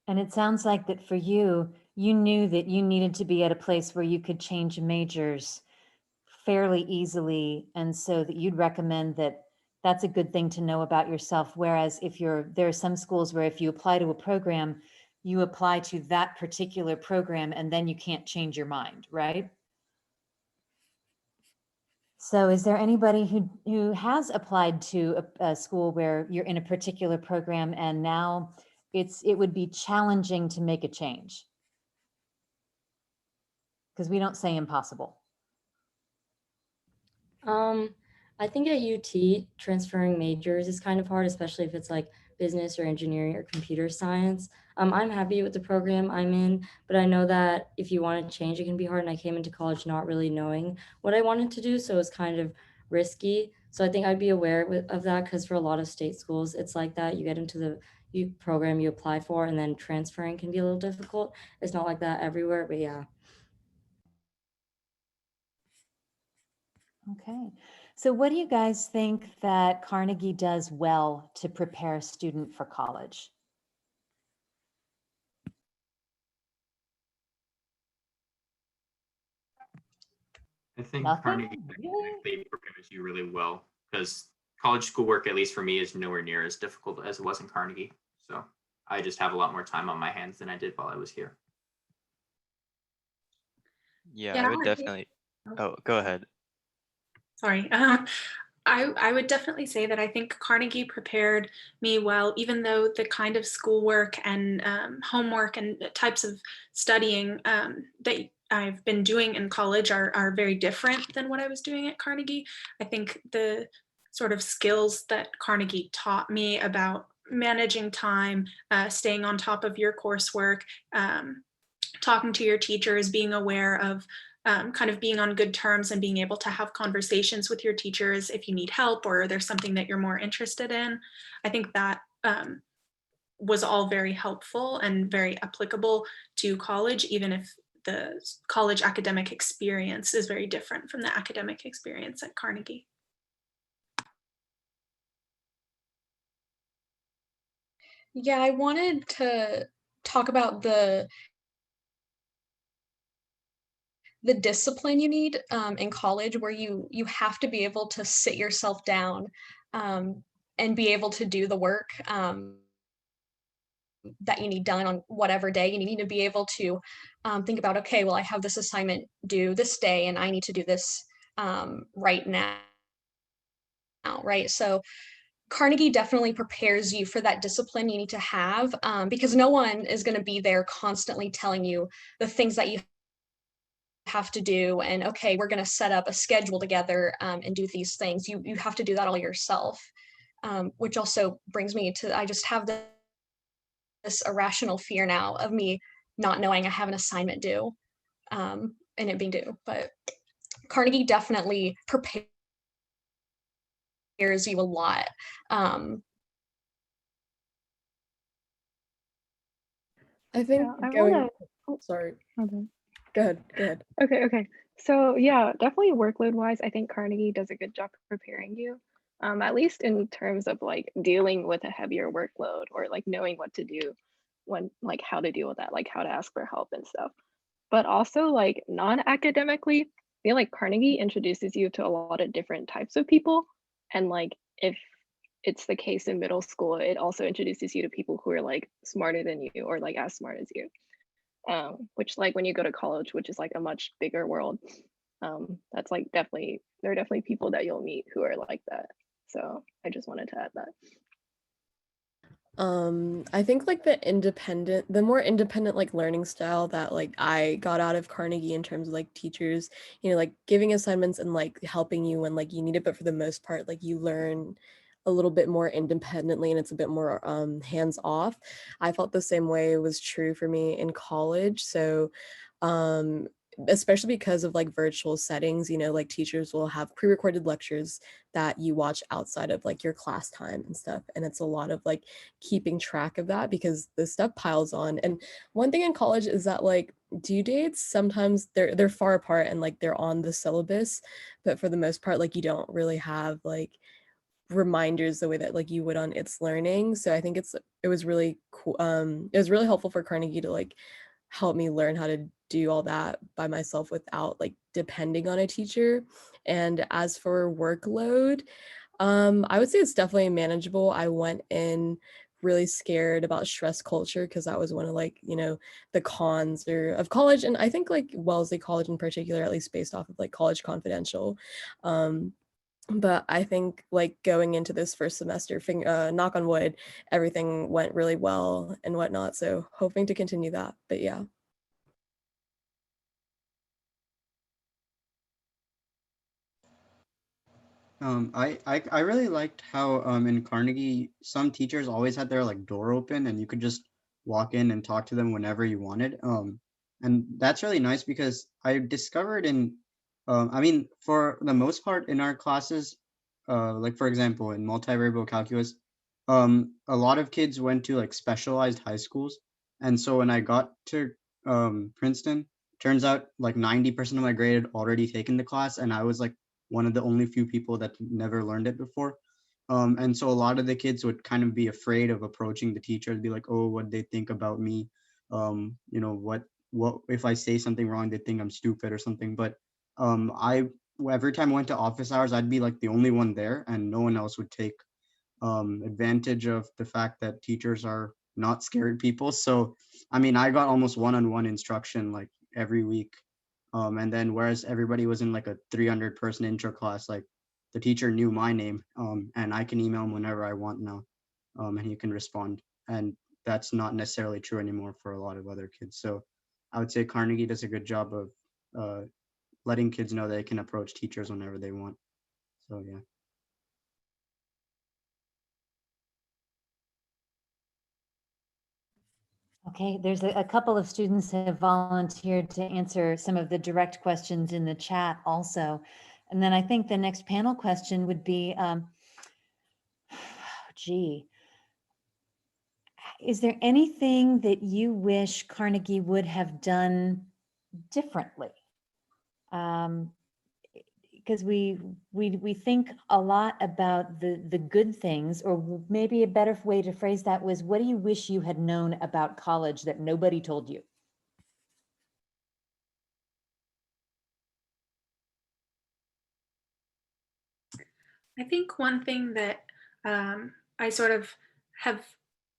And it sounds like that for you, you knew that you needed to be at a place where you could change majors fairly easily. And so that you'd recommend that that's a good thing to know about yourself. Whereas if there are some schools where if you apply to a program, you apply to that particular program and then you can't change your mind, right? So is there anybody who has applied to a school where you're in a particular program and now it would be challenging to make a change? Because we don't say impossible.
I think at UT, transferring majors is kind of hard, especially if it's like business or engineering or computer science. I'm happy with the program I'm in, but I know that if you want to change, it can be hard. And I came into college not really knowing what I wanted to do, so it's kind of risky. So I think I'd be aware of that, because for a lot of state schools, it's like that. You get into the program you apply for, and then transferring can be a little difficult. It's not like that everywhere, but yeah.
Okay. So what do you guys think that Carnegie does well to prepare a student for college?
I think
Nothing?
Carnegie actually prepares you really well, because college schoolwork, at least for me, is nowhere near as difficult as it was in Carnegie. So I just have a lot more time on my hands than I did while I was here.
Yeah, I would definitely. Oh, go ahead.
Sorry. I would definitely say that I think Carnegie prepared me well, even though the kind of schoolwork and homework and types of studying that I've been doing in college are very different than what I was doing at Carnegie. I think the sort of skills that Carnegie taught me about managing time, staying on top of your coursework, talking to your teachers, being aware of kind of being on good terms and being able to have conversations with your teachers if you need help or there's something that you're more interested in. I think that was all very helpful and very applicable to college, even if the college academic experience is very different from the academic experience at Carnegie.
Yeah, I wanted to talk about the discipline you need in college, where you have to be able to sit yourself down and be able to do the work that you need done on whatever day. You need to be able to think about, okay, well, I have this assignment due this day and I need to do this right now, right? So Carnegie definitely prepares you for that discipline you need to have because no one is going to be there constantly telling you the things that you have to do and okay, we're going to set up a schedule together and do these things. You have to do that all yourself, which also brings me to, I just have this irrational fear now of me not knowing I have an assignment due and it being due. But Carnegie definitely prepares you a lot.
I think
Yeah, I
going,
wanna.
sorry,
Okay.
go ahead, go ahead.
Okay. So yeah, definitely workload wise, I think Carnegie does a good job preparing you. At least in terms of like dealing with a heavier workload or like knowing what to do when like how to deal with that, like how to ask for help and stuff. But also like non-academically, I feel like Carnegie introduces you to a lot of different types of people. And like if it's the case in middle school, it also introduces you to people who are like smarter than you or like as smart as you. Which like when you go to college, which is like a much bigger world, that's like definitely, there are definitely people that you'll meet who are like that. So I just wanted to add that.
I think like the more independent like learning style that like I got out of Carnegie in terms of like teachers, like giving assignments and like helping you when like you need it, but for the most part, like you learn a little bit more independently and it's a bit more hands off. I felt the same way was true for me in college. So especially because of like virtual settings, like teachers will have pre-recorded lectures that you watch outside of like your class time and stuff. And it's a lot of like keeping track of that because the stuff piles on. And one thing in college is that like due dates, sometimes they're far apart and like they're on the syllabus, but for the most part, like you don't really have like reminders the way that like you would on It's Learning. So I think it was really cool. It was really helpful for Carnegie to like help me learn how to do all that by myself without like depending on a teacher. And as for workload, I would say it's definitely manageable. I went in really scared about stress culture because that was one of like, the cons of college. And I think like Wellesley College in particular, at least based off of like College Confidential. But I think like going into this first semester, knock on wood, everything went really well and whatnot. So hoping to continue that, but yeah.
I really liked how in Carnegie some teachers always had their like door open and you could just walk in and talk to them whenever you wanted. And that's really nice because I discovered I mean, for the most part in our classes, like for example in multivariable calculus, a lot of kids went to like specialized high schools, and so when I got to Princeton, turns out like 90% of my grade had already taken the class, and I was like one of the only few people that never learned it before. And so a lot of the kids would kind of be afraid of approaching the teacher and be like, oh, what they think about me? What if I say something wrong, they think I'm stupid or something. But I every time I went to office hours, I'd be like the only one there, and no one else would take advantage of the fact that teachers are not scared people. So, I mean, I got almost one-on-one instruction like every week. And then whereas everybody was in like a 300-person intro class, like the teacher knew my name, and I can email him whenever I want now, and he can respond. And that's not necessarily true anymore for a lot of other kids. So I would say Carnegie does a good job of letting kids know they can approach teachers whenever they want. So yeah.
Okay, there's a couple of students have volunteered to answer some of the direct questions in the chat also. And then I think the next panel question would be, gee, is there anything that you wish Carnegie would have done differently? Because we think a lot about the good things, or maybe a better way to phrase that was, what do you wish you had known about college that nobody told you?
I think one thing that I sort of have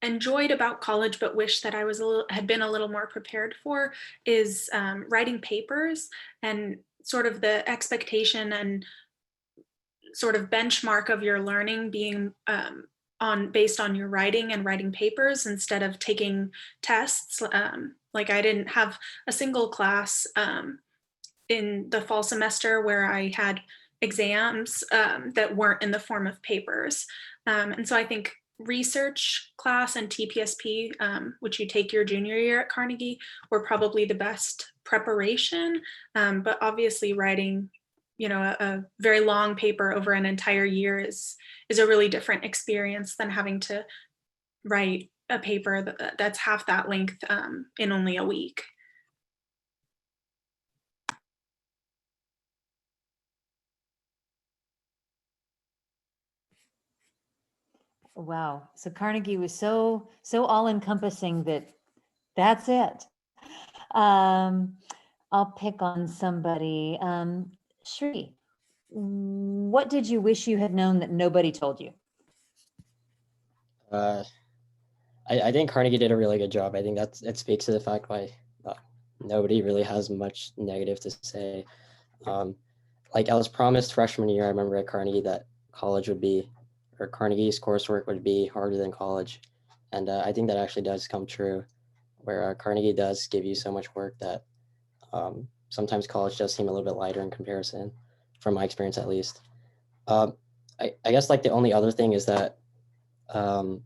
enjoyed about college, but wish that I was had been a little more prepared for, is writing papers, and sort of the expectation and sort of benchmark of your learning being based on your writing and writing papers instead of taking tests. Like I didn't have a single class in the fall semester where I had exams that weren't in the form of papers. And so I think research class and TPSP, which you take your junior year at Carnegie, were probably the best preparation. But obviously writing, you know, a very long paper over an entire year is a really different experience than having to write a paper that's half that length in only a week.
Wow. So Carnegie was so all encompassing that's it. I'll pick on somebody. Shri, what did you wish you had known that nobody told you?
I think Carnegie did a really good job. I think it speaks to the fact why nobody really has much negative to say. Like I was promised freshman year, I remember at Carnegie that Carnegie's coursework would be harder than college. And I think that actually does come true, where Carnegie does give you so much work that sometimes college does seem a little bit lighter in comparison, from my experience at least. I guess like the only other thing is that it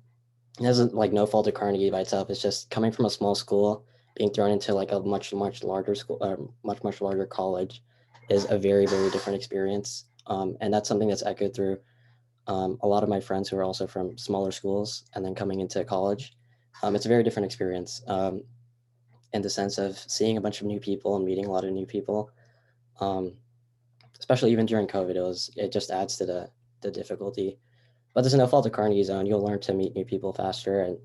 isn't like no fault of Carnegie by itself. It's just coming from a small school, being thrown into like a much larger school, much larger college, is a very different experience. And that's something that's echoed through a lot of my friends who are also from smaller schools and then coming into college. It's a very different experience in the sense of seeing a bunch of new people and meeting a lot of new people. Especially even during COVID, it just adds to the difficulty. But there's no fault of Carnegie's own. You'll learn to meet new people faster, and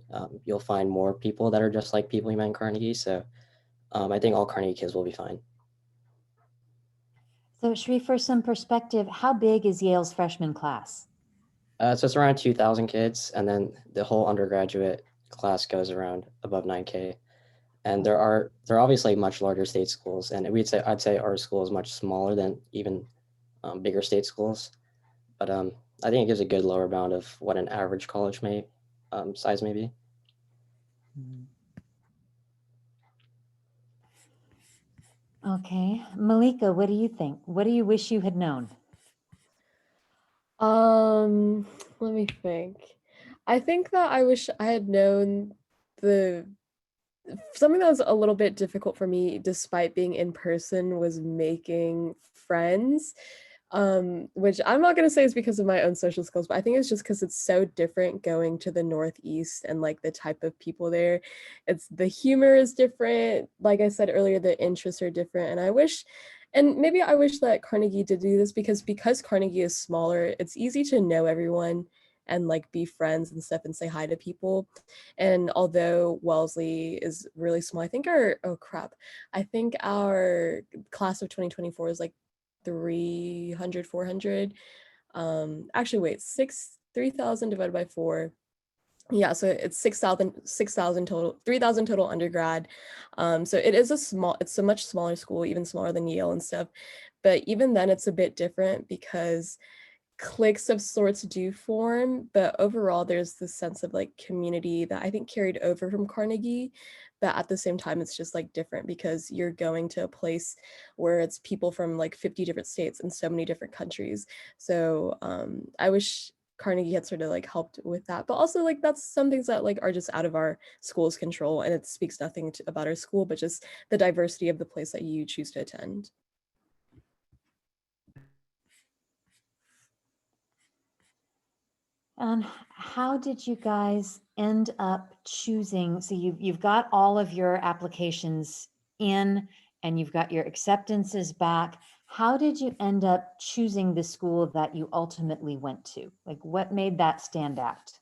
you'll find more people that are just like people you met in Carnegie. So I think all Carnegie kids will be fine.
So Shri, for some perspective, how big is Yale's freshman class?
So it's around 2,000 kids, and then the whole undergraduate class goes around above 9K. And there are obviously much larger state schools, and I'd say our school is much smaller than even bigger state schools. But I think it gives a good lower bound of what an average college size may be.
Okay, Malika, what do you think? What do you wish you had known?
Let me think. I think that I wish I had known something that was a little bit difficult for me despite being in person was making friends. Which I'm not going to say is because of my own social skills, but I think it's just because it's so different going to the Northeast and like the type of people there. The humor is different. Like I said earlier, the interests are different. And maybe I wish that Carnegie did do this because Carnegie is smaller, it's easy to know everyone and like be friends and stuff and say hi to people. And although Wellesley is really small, I think I think our class of 2024 is like 300, 400. Actually, wait, 3,000 divided by 4. Yeah, so it's 6,000 total, 3,000 total undergrad. So it's a much smaller school, even smaller than Yale and stuff. But even then, it's a bit different because cliques of sorts do form, but overall there's this sense of like community that I think carried over from Carnegie, but at the same time it's just like different because you're going to a place where it's people from like 50 different states and so many different countries. So I wish Carnegie had sort of like helped with that. But also like that's some things that like are just out of our school's control, and it speaks nothing about our school, but just the diversity of the place that you choose to attend.
How did you guys end up choosing? So you've got all of your applications in and you've got your acceptances back. How did you end up choosing the school that you ultimately went to? Like what made that stand out?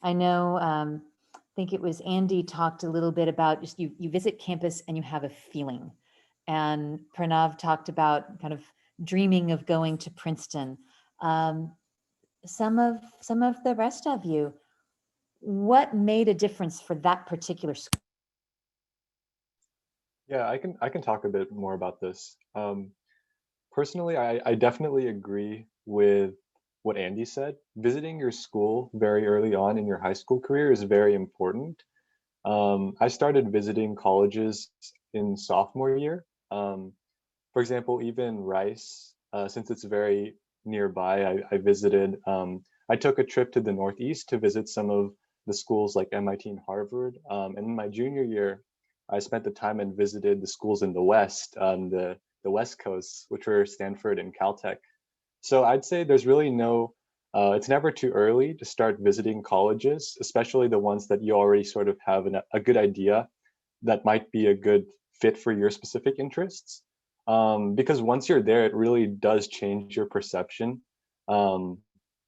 I know, I think it was Andy talked a little bit about just you visit campus and you have a feeling. And Pranav talked about kind of dreaming of going to Princeton. Some of the rest of you, what made a difference for that particular school?
Yeah, I can talk a bit more about this. Personally, I definitely agree with what Andy said. Visiting your school very early on in your high school career is very important. I started visiting colleges in sophomore year. For example, even Rice, since it's very nearby, I visited. I took a trip to the Northeast to visit some of the schools like MIT and Harvard. And in my junior year, I spent the time and visited the schools in the West, the West Coast, which were Stanford and Caltech. So I'd say there's really no, it's never too early to start visiting colleges, especially the ones that you already sort of have a good idea that might be a good fit for your specific interests. Because once you're there, it really does change your perception of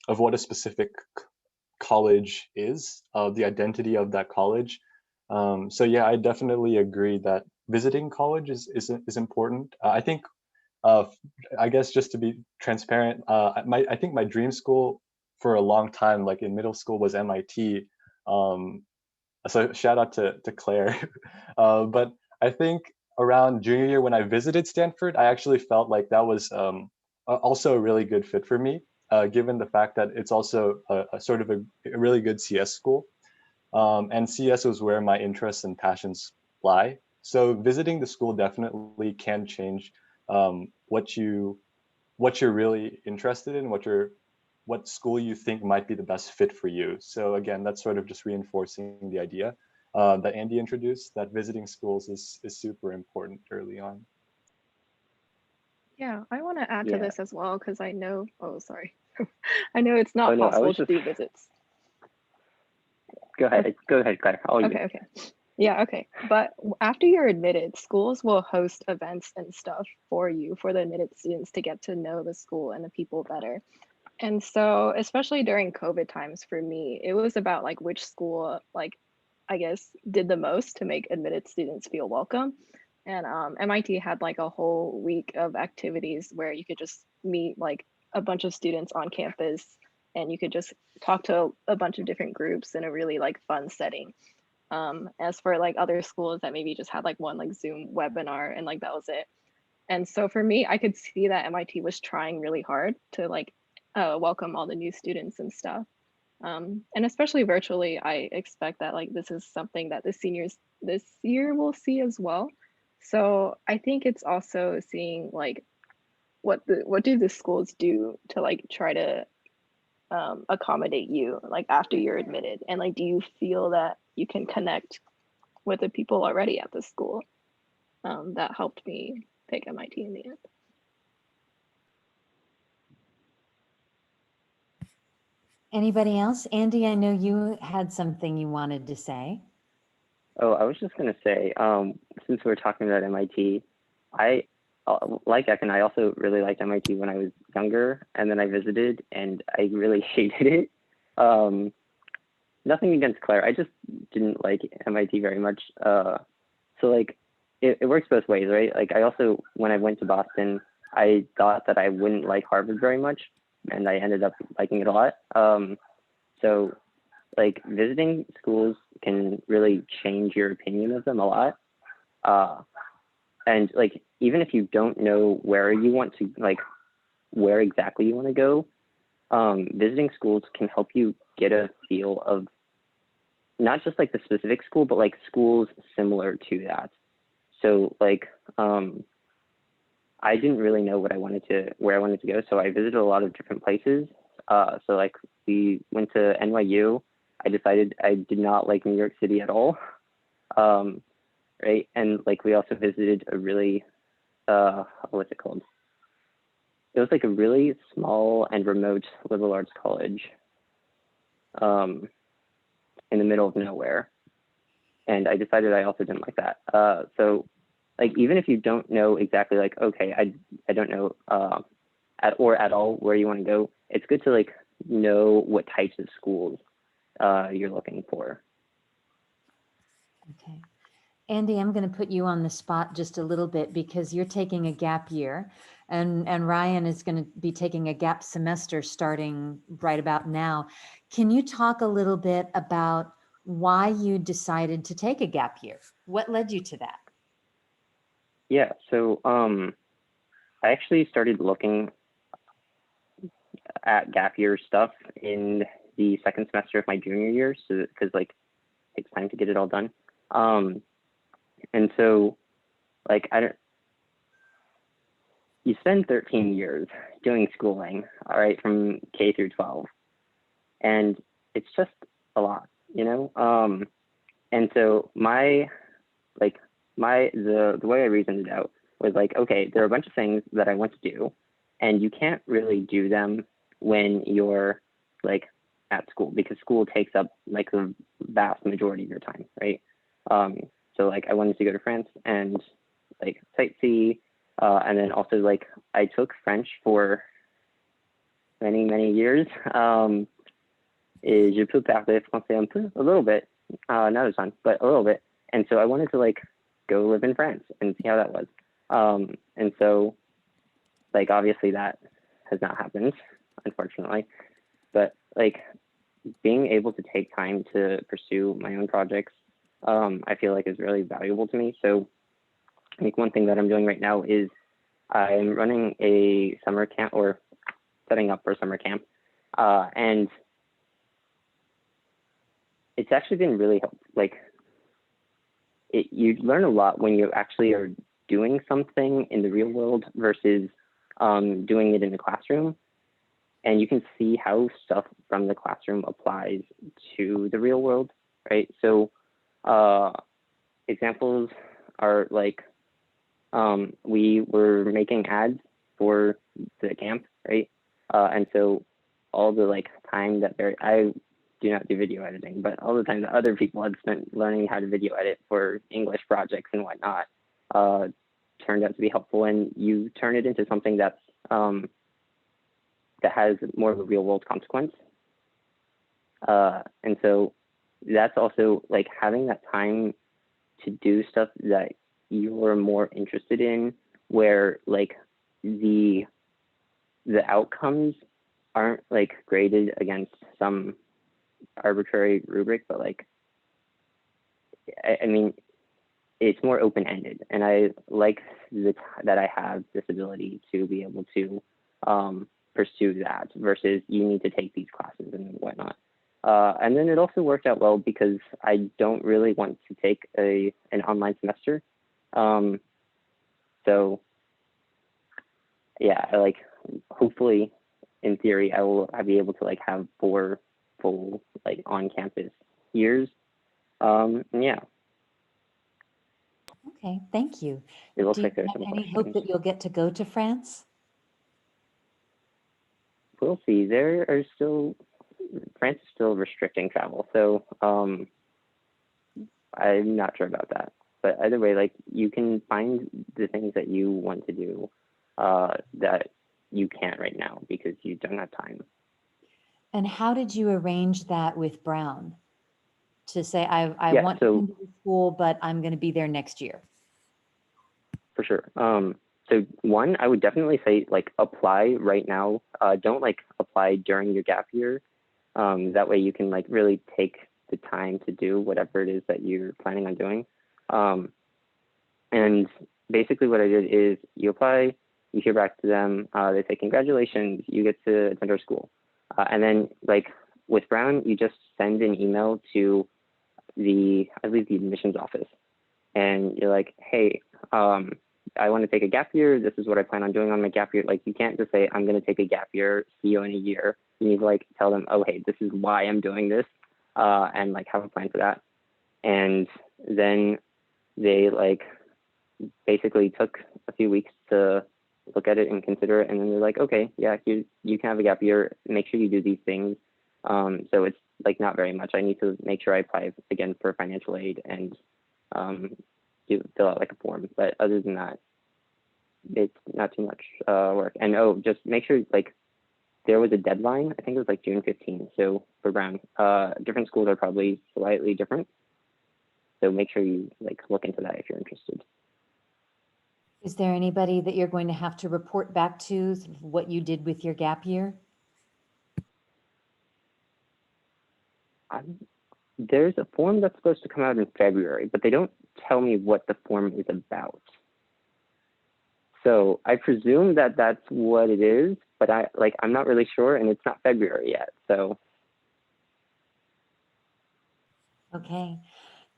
what a specific college is, the identity of that college. So yeah, I definitely agree that visiting college is important. I think, I guess just to be transparent, I think my dream school for a long time, like in middle school, was MIT. So shout out to Claire. But I think around junior year when I visited Stanford, I actually felt like that was also a really good fit for me, given the fact that it's also a sort of a really good CS school. And CS was where my interests and passions lie. So visiting the school definitely can change what you're really interested in, what school you think might be the best fit for you. So again, that's sort of just reinforcing the idea that Andy introduced, that visiting schools is super important early on.
Yeah, I want to add to
Yeah.
this as well because I know, oh, sorry. I know it's not
Oh, no, I
possible
was
to
just,
do visits.
go ahead, Claire. I'll leave
Okay,
it.
okay. Yeah, okay. But after you're admitted, schools will host events and stuff for you, for the admitted students to get to know the school and the people better. And so, especially during COVID times for me, it was about like which school, like, I guess, did the most to make admitted students feel welcome. And MIT had like a whole week of activities where you could just meet like a bunch of students on campus and you could just talk to a bunch of different groups in a really like fun setting. As for like other schools that maybe just had like one like Zoom webinar and like that was it. And so for me, I could see that MIT was trying really hard to like welcome all the new students and stuff. And especially virtually, I expect that like this is something that the seniors this year will see as well. So I think it's also seeing like what do the schools do to like try to accommodate you like after you're admitted, and like do you feel that you can connect with the people already at the school? That helped me pick MIT in the end.
Anybody else? Andy, I know you had something you wanted to say.
Oh, I was just going to say, since we're talking about MIT, I, like Ekin, I also really liked MIT when I was younger, and then I visited, and I really hated it. Nothing against Claire, I just didn't like MIT very much. So like, it works both ways, right? Like I also, when I went to Boston, I thought that I wouldn't like Harvard very much, and I ended up liking it a lot. So like visiting schools can really change your opinion of them a lot. And like, even if you don't know where you want to, like where exactly you want to go, visiting schools can help you get a feel of not just like the specific school, but like schools similar to that. So like, I didn't really know where I wanted to go. So I visited a lot of different places. So like we went to NYU. I decided I did not like New York City at all. Right. And like we also visited a really, what's it called? It was like a really small and remote liberal arts college in the middle of nowhere. And I decided I also didn't like that. So like, even if you don't know exactly like, okay, I don't know at all where you want to go, it's good to like know what types of schools you're looking for.
Okay. Andy, I'm going to put you on the spot just a little bit because you're taking a gap year and Ryan is going to be taking a gap semester starting right about now. Can you talk a little bit about why you decided to take a gap year? What led you to that?
Yeah, so I actually started looking at gap year stuff in the second semester of my junior year, so because like it takes time to get it all done. And so like you spend 13 years doing schooling, all right, from K through 12, and it's just a lot, you know? And so the way I reasoned it out was like, okay, there are a bunch of things that I want to do, and you can't really do them when you're like at school, because school takes up like the vast majority of your time, right? So like I wanted to go to France and like sightsee, and then also like I took French for many years. Et je peux parler français un peu, a little bit, not a ton, but a little bit. And so I wanted to like go live in France and see how that was. And so like obviously that has not happened, unfortunately, but like being able to take time to pursue my own projects, I feel like is really valuable to me. So I think one thing that I'm doing right now is I'm running a summer camp, or setting up for a summer camp. And it's actually been really helpful. Like you learn a lot when you actually are doing something in the real world versus doing it in the classroom. And you can see how stuff from the classroom applies to the real world, right? So examples are like, we were making ads for the camp, right? And so all the like time that I do not do video editing, but all the time that other people had spent learning how to video edit for English projects and whatnot turned out to be helpful. And you turn it into something that's that has more of a real world consequence. And so that's also like having that time to do stuff that you're more interested in, where like the outcomes aren't like graded against some arbitrary rubric, but like, I mean, it's more open-ended, and I like that I have this ability to be able to pursue that versus you need to take these classes and whatnot. And then it also worked out well because I don't really want to take an online semester. So yeah, like hopefully in theory I'll be able to like have 4 full like on-campus years. Yeah.
Okay, thank you.
It looks
Do you
like there's
have
some
any hope
questions.
that you'll get to go to France?
We'll see. France is still restricting travel, so I'm not sure about that. But either way, like you can find the things that you want to do that you can't right now because you don't have time.
And how did you arrange that with Brown to say, I
Yeah,
want to
so
come to the school, but I'm going to be there next year?
for sure. So one, I would definitely say like apply right now. Don't like apply during your gap year. That way you can like really take the time to do whatever it is that you're planning on doing. And basically what I did is you apply, you hear back to them, they say, congratulations, you get to attend our school. And then like with Brown, you just send an email to I believe the admissions office. And you're like, hey, I want to take a gap year. This is what I plan on doing on my gap year. Like, you can't just say, I'm going to take a gap year, see you in a year. You need to like tell them, oh, hey, this is why I'm doing this, and like have a plan for that. And then they like basically took a few weeks to look at it and consider it. And then they're like, okay, yeah, you can have a gap year. Make sure you do these things. So it's like not very much. I need to make sure I apply again for financial aid and fill out like a form. But other than that, it's not too much work. And oh, just make sure like there was a deadline. I think it was like June 15th. So for Brown, different schools are probably slightly different. So make sure you like look into that if you're interested.
Is there anybody that you're going to have to report back to what you did with your gap year?
There's a form that's supposed to come out in February, but they don't tell me what the form is about. So I presume that that's what it is, but I'm not really sure, and it's not February yet. So.
Okay,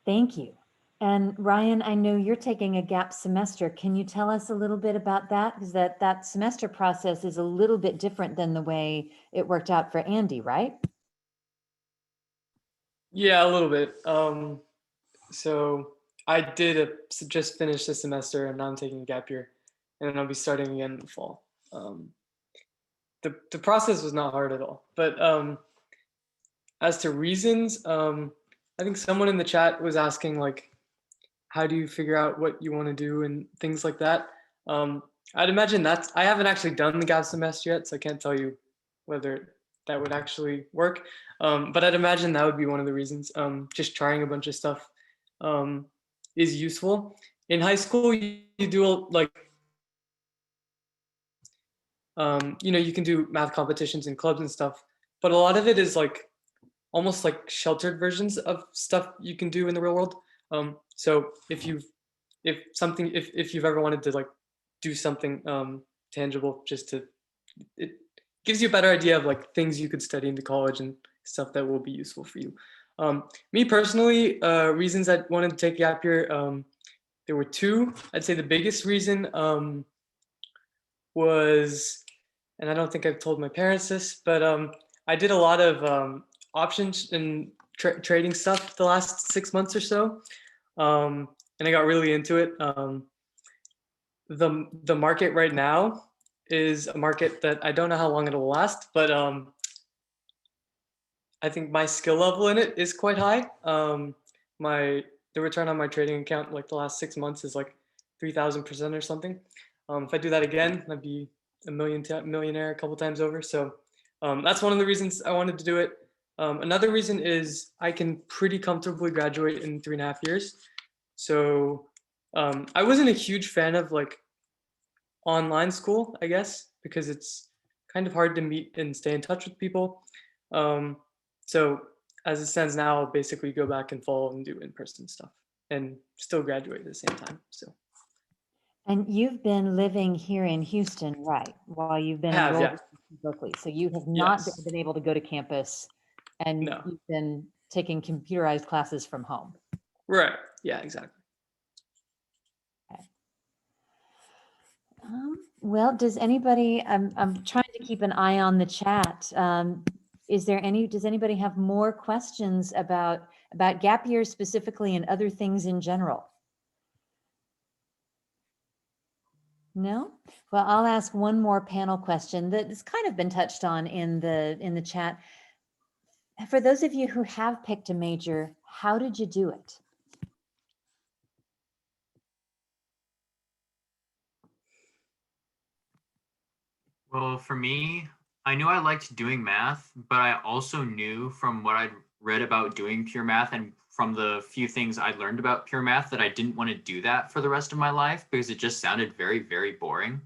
thank you. And Ryan, I know you're taking a gap semester. Can you tell us a little bit about that? Because that semester process is a little bit different than the way it worked out for Andy, right?
Yeah, a little bit. So I did just finish the semester, and now I'm taking a gap year, and then I'll be starting again in the fall. The process was not hard at all, but as to reasons, I think someone in the chat was asking like, how do you figure out what you want to do and things like that. I'd imagine I haven't actually done the gap semester yet, so I can't tell you whether that would actually work. But I'd imagine that would be one of the reasons. Just trying a bunch of stuff is useful. In high school, you do like, you can do math competitions and clubs and stuff, but a lot of it is like almost like sheltered versions of stuff you can do in the real world. So if you've ever wanted to like do something tangible, it gives you a better idea of like things you could study into college and stuff that will be useful for you. Me personally, reasons I wanted to take gap year, there were two. I'd say the biggest reason was, and I don't think I've told my parents this, but I did a lot of options and trading stuff the last 6 months or so, and I got really into it. The market right now is a market that I don't know how long it'll last, but I think my skill level in it is quite high. The return on my trading account like the last 6 months is like 3,000% or something. If I do that again, I'd be a millionaire a couple times over. So that's one of the reasons I wanted to do it. Another reason is I can pretty comfortably graduate in 3.5 years. So I wasn't a huge fan of like online school, I guess, because it's kind of hard to meet and stay in touch with people. So as it stands now, I'll basically go back in fall and do in-person stuff and still graduate at the same time. So.
And you've been living here in Houston, right? While you've been enrolled in Berkeley. So you have not been able to go to campus, and you've been taking computerized classes from home.
Right. Yeah, exactly.
Okay. Well, does anybody, I'm trying to keep an eye on the chat. Does anybody have more questions about gap years specifically and other things in general? No? Well, I'll ask one more panel question that's kind of been touched on in the chat. For those of you who have picked a major, how did you do it?
Well, for me, I knew I liked doing math, but I also knew from what I'd read about doing pure math and from the few things I learned about pure math that I didn't want to do that for the rest of my life because it just sounded very, very boring.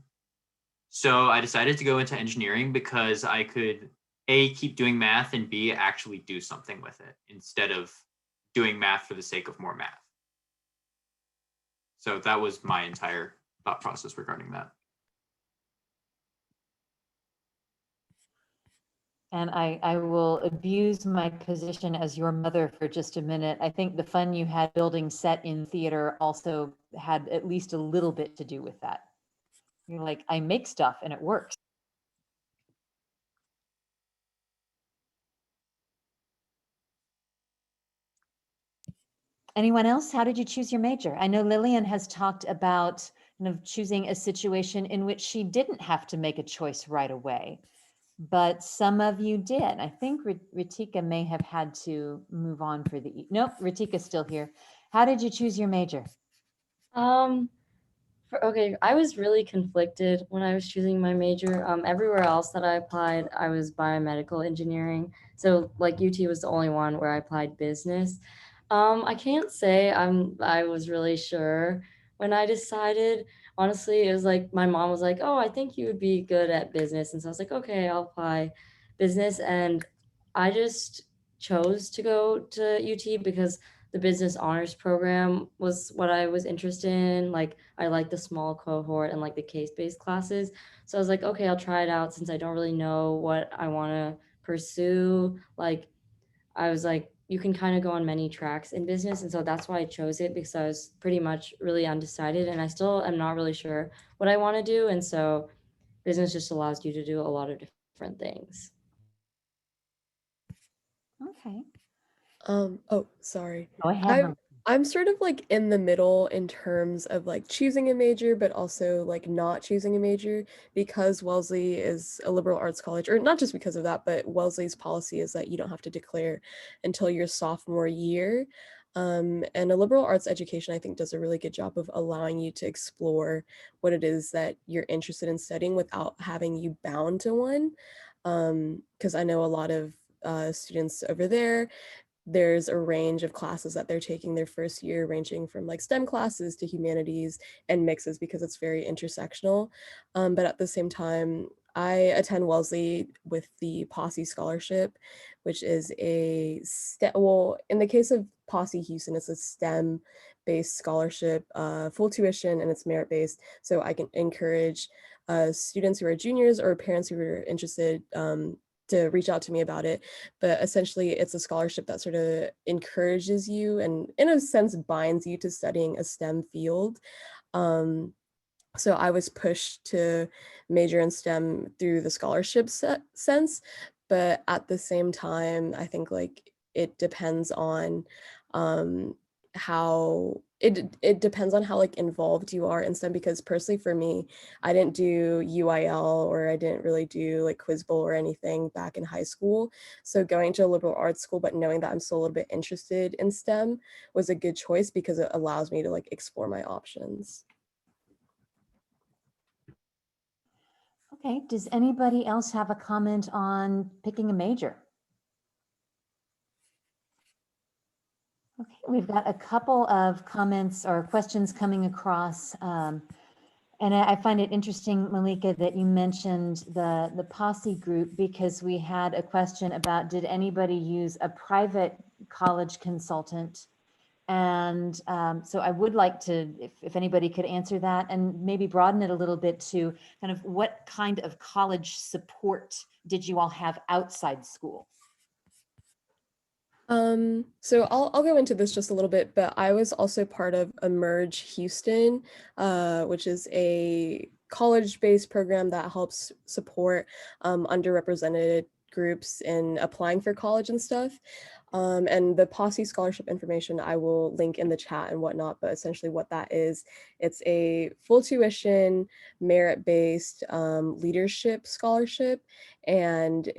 So I decided to go into engineering because I could A, keep doing math, and B, actually do something with it instead of doing math for the sake of more math. So that was my entire thought process regarding that.
And I will abuse my position as your mother for just a minute. I think the fun you had building set in theater also had at least a little bit to do with that. You're like, I make stuff and it works. Anyone else? How did you choose your major? I know Lillian has talked about kind of choosing a situation in which she didn't have to make a choice right away, but some of you did. I think Ritika may have had to move on for the, nope, Ritika's still here. How did you choose your major?
Okay, I was really conflicted when I was choosing my major. Everywhere else that I applied, I was biomedical engineering. So like UT was the only one where I applied business. I can't say I was really sure when I decided. Honestly, it was like my mom was like, "Oh, I think you would be good at business," and so I was like, "Okay, I'll apply business." And I just chose to go to UT because the business honors program was what I was interested in. Like I like the small cohort and like the case-based classes. So I was like, okay, I'll try it out since I don't really know what I want to pursue. Like I was like, you can kind of go on many tracks in business. And so that's why I chose it, because I was pretty much really undecided and I still am not really sure what I want to do. And so business just allows you to do a lot of different things.
Okay.
Oh, sorry.
Go ahead.
I'm sort of like in the middle in terms of like choosing a major, but also like not choosing a major, because Wellesley is a liberal arts college, or not just because of that, but Wellesley's policy is that you don't have to declare until your sophomore year. And a liberal arts education, I think, does a really good job of allowing you to explore what it is that you're interested in studying without having you bound to one. Because I know a lot of students over there, there's a range of classes that they're taking their first year, ranging from like STEM classes to humanities and mixes, because it's very intersectional. But at the same time, I attend Wellesley with the Posse Scholarship, which is a well, in the case of Posse Houston, it's a STEM-based scholarship, full tuition, and it's merit-based. So I can encourage students who are juniors or parents who are interested to reach out to me about it. But essentially it's a scholarship that sort of encourages you and in a sense binds you to studying a STEM field. So I was pushed to major in STEM through the scholarship sense, but at the same time, I think like it depends on how it depends on how like involved you are in STEM, because personally for me, I didn't do UIL or I didn't really do like Quiz Bowl or anything back in high school. So going to a liberal arts school, but knowing that I'm still a little bit interested in STEM was a good choice because it allows me to like explore my options.
Okay, does anybody else have a comment on picking a major? Okay, we've got a couple of comments or questions coming across. And I find it interesting, Malika, that you mentioned the Posse group, because we had a question about, did anybody use a private college consultant? And so I would like to, if anybody could answer that and maybe broaden it a little bit to kind of what kind of college support did you all have outside school?
So I'll go into this just a little bit, but I was also part of Emerge Houston, which is a college-based program that helps support underrepresented groups in applying for college and stuff. And the Posse scholarship information I will link in the chat and whatnot, but essentially what that is, it's a full tuition, merit-based leadership scholarship, and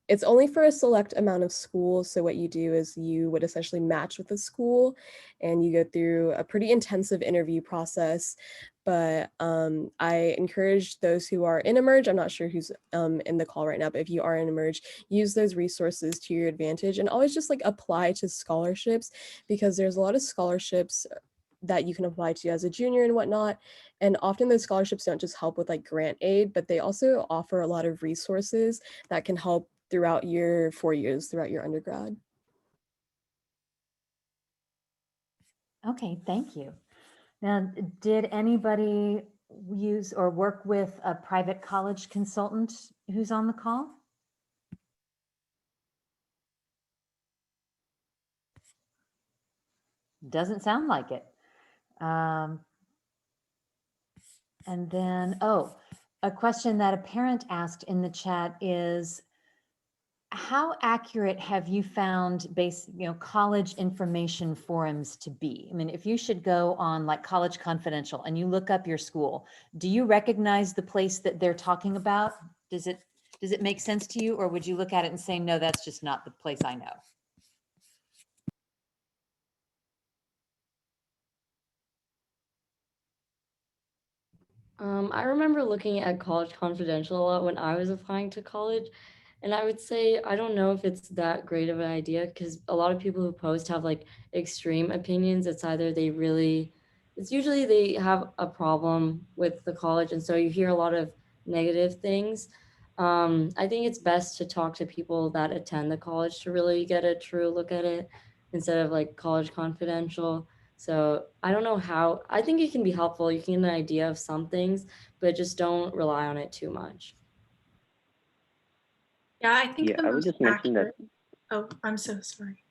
it's only for a select amount of schools. So what you do is you would essentially match with a school and you go through a pretty intensive interview process. But I encourage those who are in Emerge, I'm not sure who's in the call right now, but if you are in Emerge, use those resources to your advantage and always just like apply to scholarships, because there's a lot of scholarships that you can apply to as a junior and whatnot. And often those scholarships don't just help with like grant aid, but they also offer a lot of resources that can help throughout your 4 years, throughout your undergrad.
Okay, thank you. Now, did anybody use or work with a private college consultant who's on the call? Doesn't sound like it. And then, a question that a parent asked in the chat is, how accurate have you found college information forums to be? I mean, if you should go on like College Confidential and you look up your school, do you recognize the place that they're talking about? Does it make sense to you, or would you look at it and say, no, that's just not the place I know?
I remember looking at College Confidential a lot when I was applying to college, and I would say I don't know if it's that great of an idea because a lot of people who post have like extreme opinions. It's usually they have a problem with the college, and so you hear a lot of negative things. I think it's best to talk to people that attend the college to really get a true look at it instead of like College Confidential. So I don't know how, I think it can be helpful. You can get an idea of some things, but just don't rely on it too much.
Yeah, I think
Yeah,
the
I would
most
just mention that.
accurate. Oh, I'm so sorry.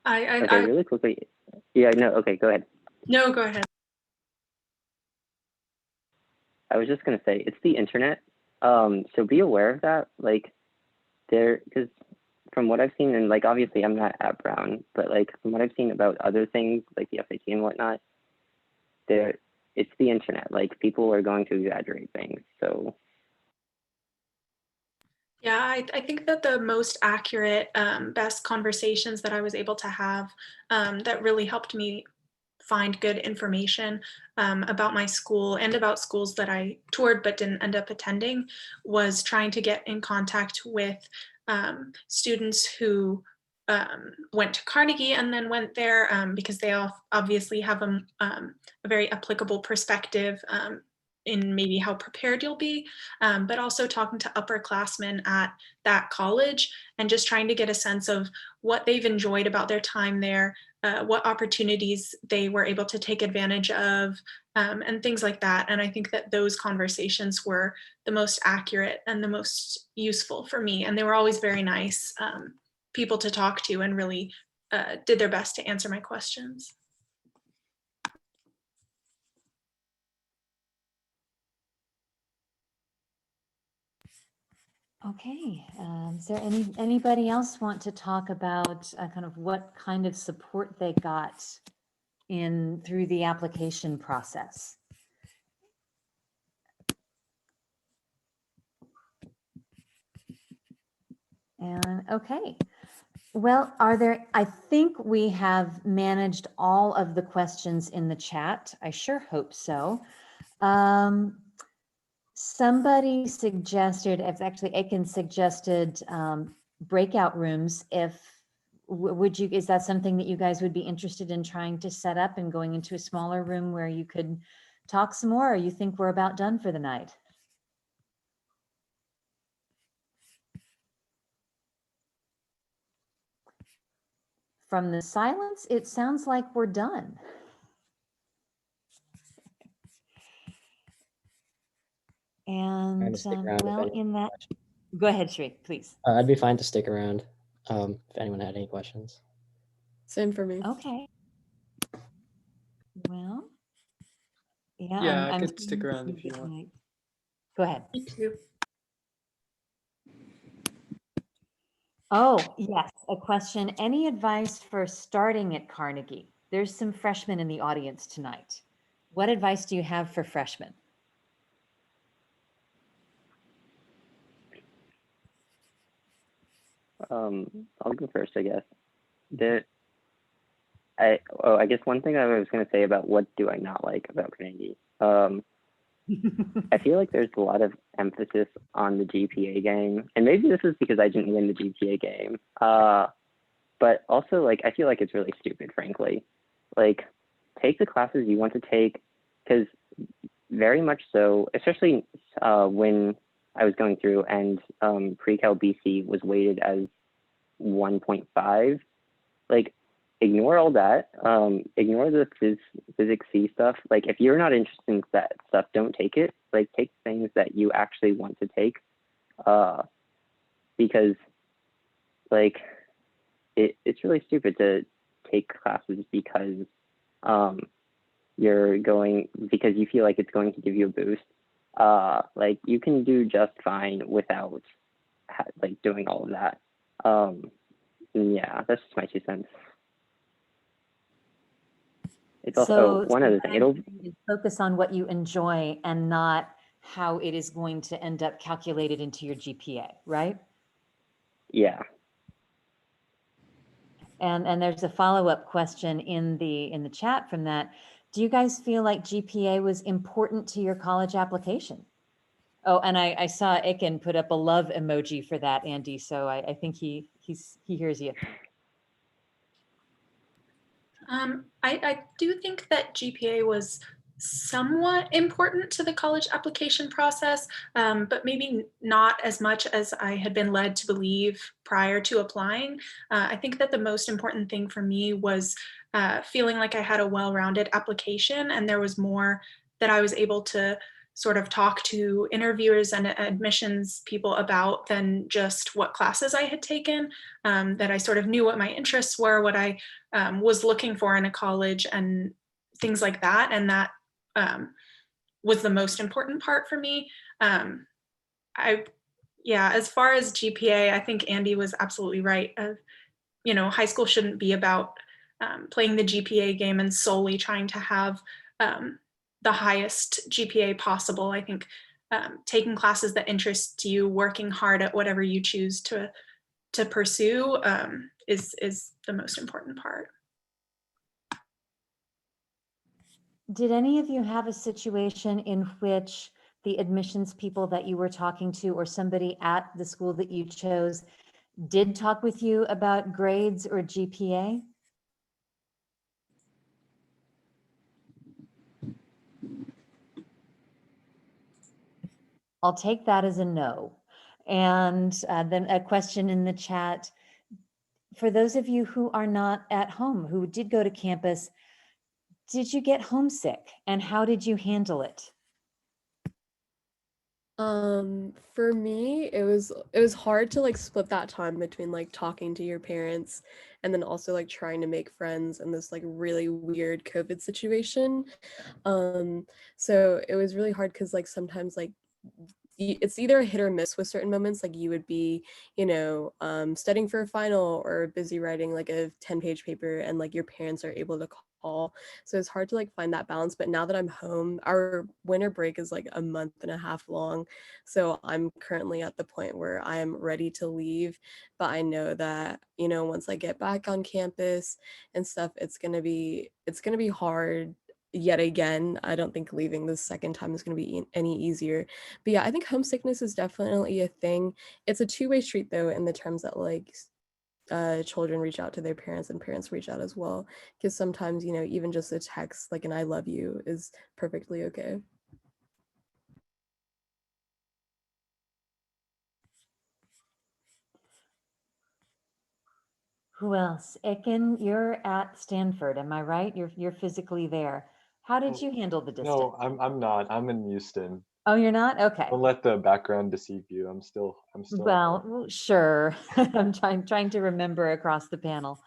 Okay, really quickly. Yeah, no, okay, go ahead.
No, go ahead.
I was just gonna say it's the internet. So be aware of that. Like because from what I've seen, and like obviously I'm not at Brown, but like from what I've seen about other things like the SAT and whatnot, it's the internet. Like people are going to exaggerate things. So
Yeah, I think that the most accurate, best conversations that I was able to have that really helped me find good information about my school and about schools that I toured but didn't end up attending was trying to get in contact with students who went to Carnegie and then went there because they obviously have a very applicable perspective in maybe how prepared you'll be, but also talking to upperclassmen at that college and just trying to get a sense of what they've enjoyed about their time there, what opportunities they were able to take advantage of, and things like that. And I think that those conversations were the most accurate and the most useful for me. And they were always very nice people to talk to and really did their best to answer my questions.
Okay, is there anybody else want to talk about kind of what kind of support they got through the application process? And okay, well, I think we have managed all of the questions in the chat. I sure hope so. Somebody suggested, actually Aiken suggested breakout rooms. Is that something that you guys would be interested in trying to set up and going into a smaller room where you could talk some more, or you think we're about done for the night? From the silence, it sounds like we're done. And well, go ahead, Shri, please.
I'd be fine to stick around if anyone had any questions.
Same for me.
Okay. Well, yeah.
Yeah, I could stick around if you want.
Go ahead.
Me too.
Oh, yes, a question. Any advice for starting at Carnegie? There's some freshmen in the audience tonight. What advice do you have for freshmen?
I'll go first, I guess. I guess one thing I was going to say about what do I not like about Carnegie. I feel like there's a lot of emphasis on the GPA game, and maybe this is because I didn't win the GPA game. But also, like, I feel like it's really stupid, frankly. Like, take the classes you want to take, because very much so, especially when I was going through and pre-cal BC was weighted as 1.5. Like, ignore all that. Ignore the physics C stuff. Like, if you're not interested in that stuff, don't take it. Like, take things that you actually want to take, because, like, it's really stupid to take classes because because you feel like it's going to give you a boost, like you can do just fine without like doing all of that. Yeah, that's just my 2 cents. It's also one other thing. It'll
focus on what you enjoy and not how it is going to end up calculated into your GPA, right?
Yeah.
And there's a follow-up question in the chat from that. Do you guys feel like GPA was important to your college application? Oh, and I saw Iken put up a love emoji for that, Andy. So I think he hears you.
I do think that GPA was somewhat important to the college application process, but maybe not as much as I had been led to believe prior to applying. I think that the most important thing for me was feeling like I had a well-rounded application, and there was more that I was able to sort of talk to interviewers and admissions people about than just what classes I had taken, that I sort of knew what my interests were, what I was looking for in a college and things like that. And that was the most important part for me. Yeah, as far as GPA, I think Andy was absolutely right. High school shouldn't be about playing the GPA game and solely trying to have the highest GPA possible. I think taking classes that interest you, working hard at whatever you choose to pursue is the most important part.
Did any of you have a situation in which the admissions people that you were talking to or somebody at the school that you chose did talk with you about grades or GPA? I'll take that as a no. And then a question in the chat. For those of you who are not at home, who did go to campus, did you get homesick and how did you handle it?
For me, it was hard to like split that time between like talking to your parents and then also like trying to make friends in this like really weird COVID situation. So it was really hard because like sometimes like it's either a hit or miss with certain moments. Like you would be, studying for a final or busy writing like a 10-page paper and like your parents are able to call. So it's hard to like find that balance. But now that I'm home, our winter break is like a month and a half long. So I'm currently at the point where I am ready to leave. But I know that, once I get back on campus and stuff, it's gonna be hard yet again. I don't think leaving the second time is going to be any easier. But yeah, I think homesickness is definitely a thing. It's a two-way street though, in the terms that like children reach out to their parents and parents reach out as well. Because sometimes, even just a text like an I love you is perfectly okay.
Who else? Ekin, you're at Stanford, am I right? You're physically there. How did you handle the distance?
No, I'm not. I'm in Houston.
Oh, you're not? Okay.
Don't let the background deceive you. I'm still.
Well, sure. I'm trying to remember across the panel.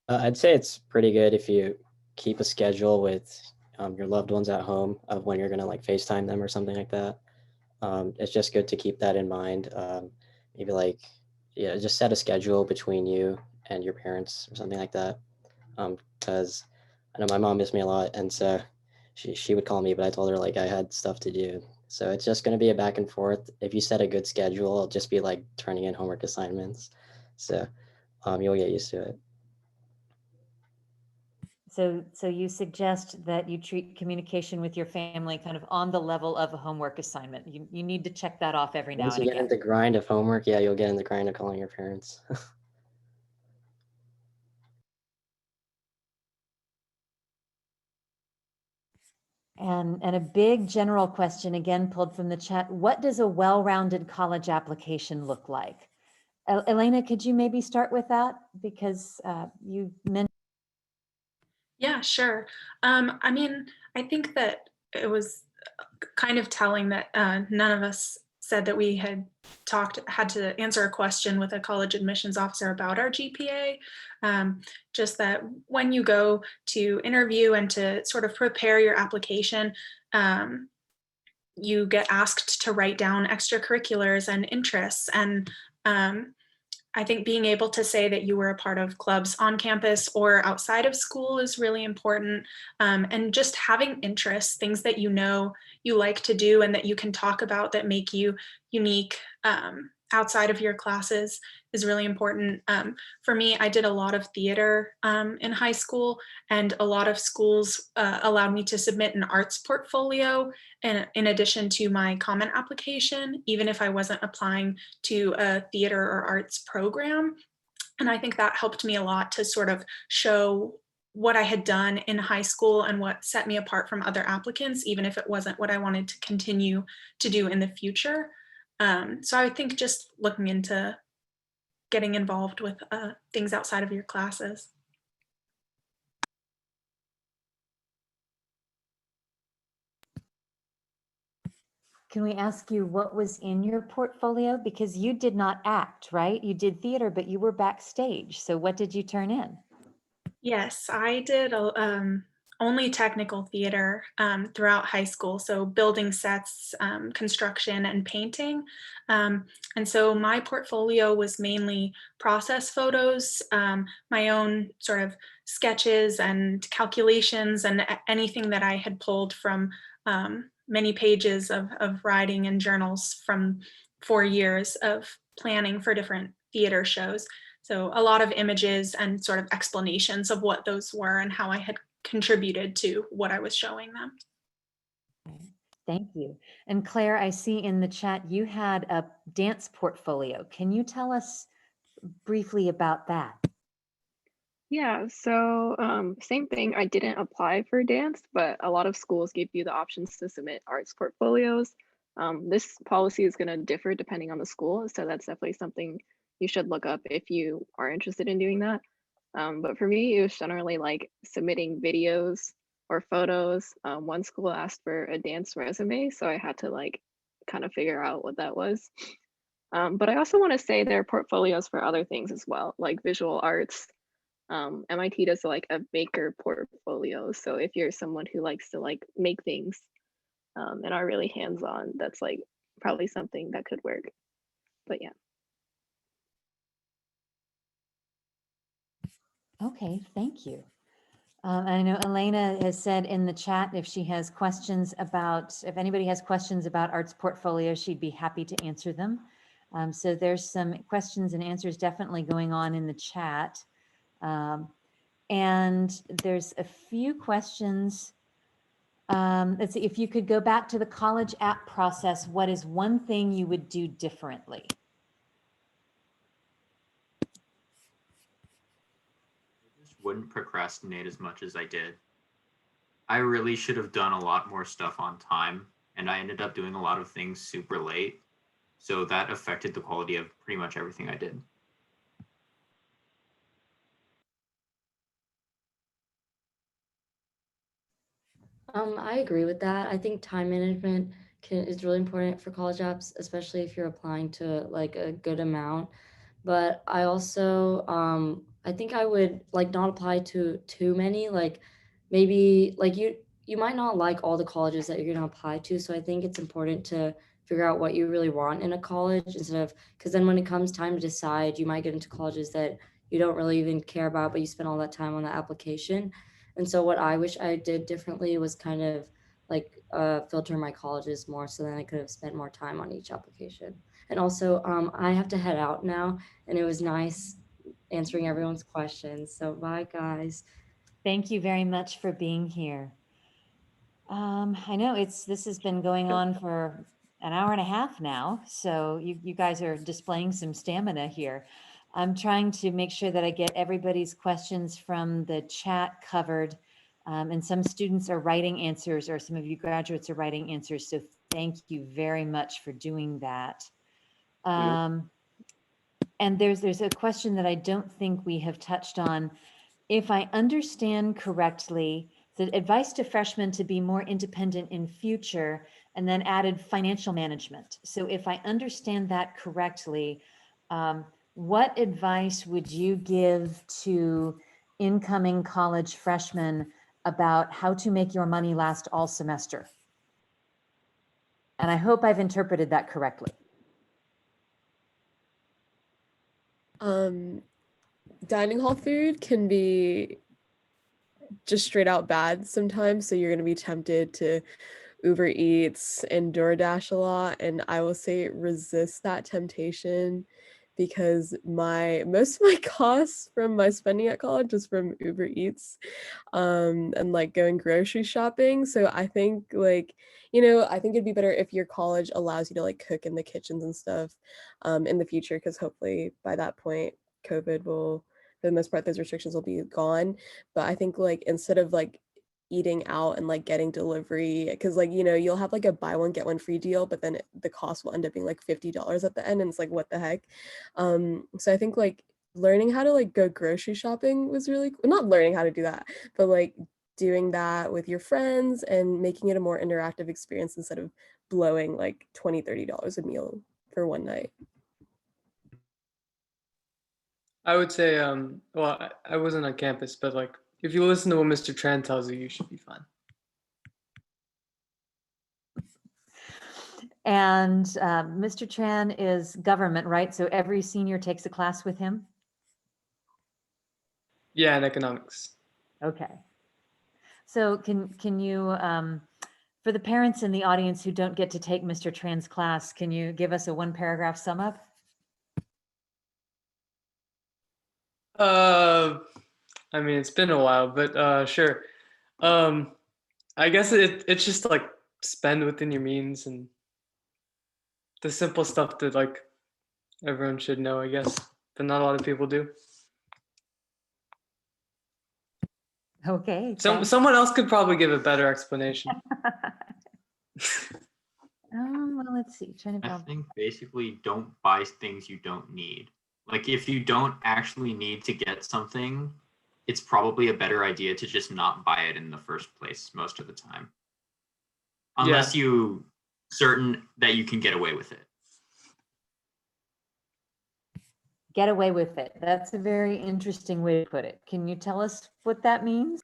I'd say it's pretty good if you keep a schedule with your loved ones at home of when you're gonna like FaceTime them or something like that. It's just good to keep that in mind. Maybe like, yeah, just set a schedule between you and your parents or something like that. Because I know my mom missed me a lot, and so she would call me, but I told her like I had stuff to do. So it's just gonna be a back and forth. If you set a good schedule, it'll just be like turning in homework assignments. So you'll get used to it.
So you suggest that you treat communication with your family kind of on the level of a homework assignment. You need to check that off every now and
Once you
again.
get into the grind of homework, yeah, you'll get in the grind of calling your parents.
And a big general question, again, pulled from the chat. What does a well-rounded college application look like? Elena, could you maybe start with that? Because you mentioned.
Yeah, sure. I think that it was kind of telling that none of us said that we had to answer a question with a college admissions officer about our GPA. Just that when you go to interview and to sort of prepare your application, you get asked to write down extracurriculars and interests. And I think being able to say that you were a part of clubs on campus or outside of school is really important. And just having interests, things that you know you like to do and that you can talk about that make you unique outside of your classes is really important. For me, I did a lot of theater in high school, and a lot of schools allowed me to submit an arts portfolio in addition to my common application, even if I wasn't applying to a theater or arts program. And I think that helped me a lot to sort of show what I had done in high school and what set me apart from other applicants, even if it wasn't what I wanted to continue to do in the future. So I think just looking into getting involved with things outside of your classes.
Can we ask you what was in your portfolio? Because you did not act, right? You did theater, but you were backstage. So what did you turn in?
Yes, I did only technical theater throughout high school. So building sets, construction, and painting. And so my portfolio was mainly process photos, my own sort of sketches and calculations, and anything that I had pulled from many pages of writing and journals from 4 years of planning for different theater shows. So a lot of images and sort of explanations of what those were and how I had contributed to what I was showing them.
Thank you. And Claire, I see in the chat you had a dance portfolio. Can you tell us briefly about that?
Yeah, so same thing. I didn't apply for dance, but a lot of schools give you the options to submit arts portfolios. This policy is going to differ depending on the school, so that's definitely something you should look up if you are interested in doing that. But for me, it was generally like submitting videos or photos. One school asked for a dance resume, so I had to like kind of figure out what that was. But I also want to say there are portfolios for other things as well, like visual arts. MIT does like a maker portfolio. So if you're someone who likes to like make things and are really hands-on, that's like probably something that could work. But yeah.
Okay, thank you. I know Elena has said in the chat if she has questions about, if anybody has questions about arts portfolio, she'd be happy to answer them. So there's some questions and answers definitely going on in the chat. And there's a few questions. Let's see, if you could go back to the college app process, what is one thing you would do differently?
Wouldn't procrastinate as much as I did. I really should have done a lot more stuff on time, and I ended up doing a lot of things super late. So that affected the quality of pretty much everything I did.
I agree with that. I think time management is really important for college apps, especially if you're applying to like a good amount. But I also, I think I would like not apply to too many, like maybe like you might not like all the colleges that you're going to apply to. So I think it's important to figure out what you really want in a college instead of, because then when it comes time to decide, you might get into colleges that you don't really even care about, but you spend all that time on the application. And so what I wish I did differently was kind of like filter my colleges more so then I could have spent more time on each application. And also I have to head out now, and it was nice answering everyone's questions. So bye guys.
Thank you very much for being here. I know this has been going on for an hour and a half now, so you guys are displaying some stamina here. I'm trying to make sure that I get everybody's questions from the chat covered, and some students are writing answers, or some of you graduates are writing answers, so thank you very much for doing that. And there's a question that I don't think we have touched on. If I understand correctly, the advice to freshmen to be more independent in future and then added financial management. So if I understand that correctly, what advice would you give to incoming college freshmen about how to make your money last all semester? And I hope I've interpreted that correctly.
Dining hall food can be just straight out bad sometimes, so you're going to be tempted to Uber Eats and DoorDash a lot, and I will say resist that temptation, because most of my costs from my spending at college is from Uber Eats, and like going grocery shopping. So I think I think it'd be better if your college allows you to like cook in the kitchens and stuff in the future, because hopefully by that point COVID will, for the most part, those restrictions will be gone. But I think like instead of like eating out and like getting delivery, because like you'll have like a buy one get one free deal, but then the cost will end up being like $50 at the end, and it's like, what the heck. So I think like learning how to like go grocery shopping was really not learning how to do that, but like doing that with your friends and making it a more interactive experience instead of blowing like $20-30 a meal for one night.
I would say, well, I wasn't on campus, but like if you listen to what Mr. Tran tells you, you should be fine.
And Mr. Tran is government, right? So every senior takes a class with him?
Yeah, in economics.
Okay. So can you, for the parents in the audience who don't get to take Mr. Tran's class, can you give us a 1-paragraph sum up?
I mean, it's been a while, but sure. I guess it's just like spend within your means and the simple stuff that like everyone should know, I guess, but not a lot of people do.
Okay.
Someone else could probably give a better explanation.
Well, let's see.
I think basically don't buy things you don't need. Like if you don't actually need to get something, it's probably a better idea to just not buy it in the first place most of the time. Unless you certain that you can get away with it.
Get away with it. That's a very interesting way to put it. Can you tell us what that means?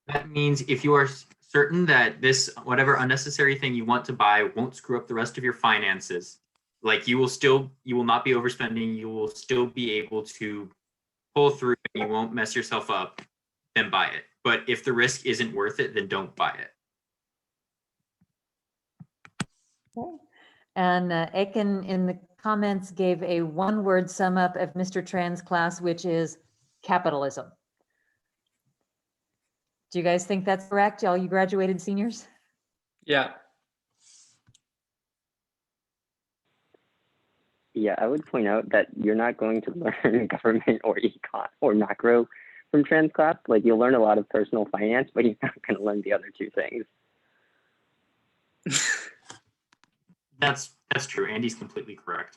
That means if you are certain that this whatever unnecessary thing you want to buy won't screw up the rest of your finances, like you will not be overspending, you will still be able to pull through and you won't mess yourself up, then buy it. But if the risk isn't worth it, then don't buy it.
Okay. And Aiken in the comments gave a 1-word sum up of Mr. Tran's class, which is capitalism. Do you guys think that's correct, all you graduated seniors?
Yeah.
Yeah, I would point out that you're not going to learn government or econ or macro from Tran's class. Like you'll learn a lot of personal finance, but you're not going to learn the other two things.
That's true. Andy's completely correct.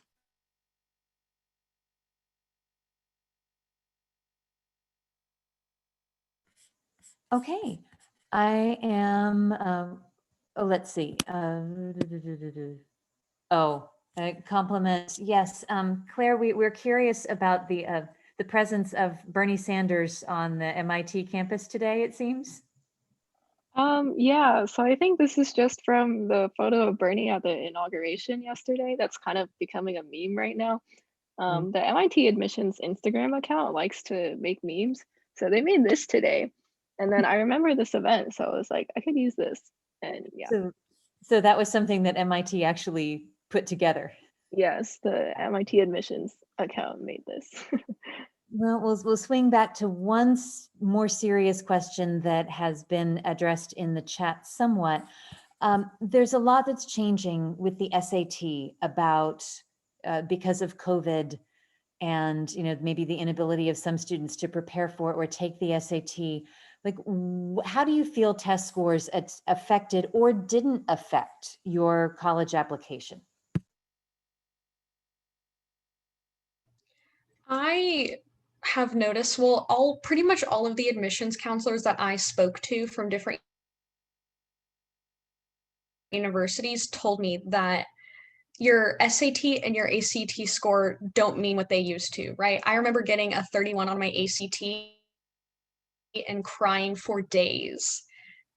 Okay, I am, let's see. Compliments. Yes, Claire, we're curious about the presence of Bernie Sanders on the MIT campus today, it seems.
Yeah, so I think this is just from the photo of Bernie at the inauguration yesterday. That's kind of becoming a meme right now. The MIT admissions Instagram account likes to make memes. So they made this today. And then I remember this event. So I was like, I could use this. And yeah.
So that was something that MIT actually put together.
Yes, the MIT admissions account made this.
Well, we'll swing back to one more serious question that has been addressed in the chat somewhat. There's a lot that's changing with the SAT about because of COVID and maybe the inability of some students to prepare for it or take the SAT. Like, how do you feel test scores affected or didn't affect your college application?
I have noticed, well, pretty much all of the admissions counselors that I spoke to from different universities told me that your SAT and your ACT score don't mean what they used to, right? I remember getting a 31 on my ACT and crying for days.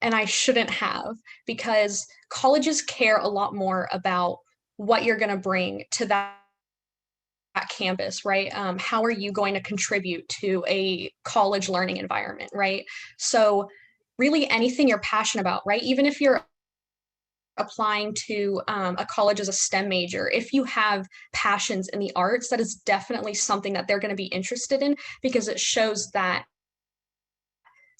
And I shouldn't have, because colleges care a lot more about what you're going to bring to that campus, right? How are you going to contribute to a college learning environment, right? So really anything you're passionate about, right? Even if you're applying to a college as a STEM major, if you have passions in the arts, that is definitely something that they're going to be interested in, because it shows that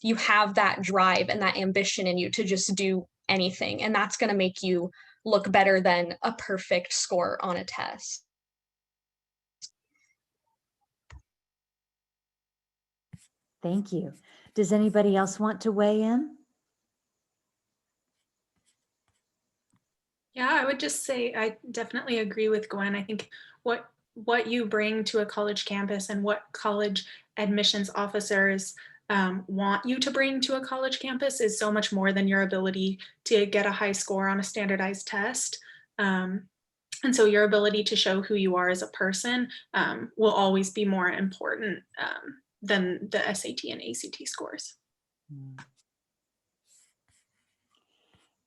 you have that drive and that ambition in you to just do anything. And that's going to make you look better than a perfect score on a test.
Thank you. Does anybody else want to weigh in?
Yeah, I would just say I definitely agree with Gwen. I think what you bring to a college campus and what college admissions officers want you to bring to a college campus is so much more than your ability to get a high score on a standardized test. And so your ability to show who you are as a person will always be more important than the SAT and ACT scores.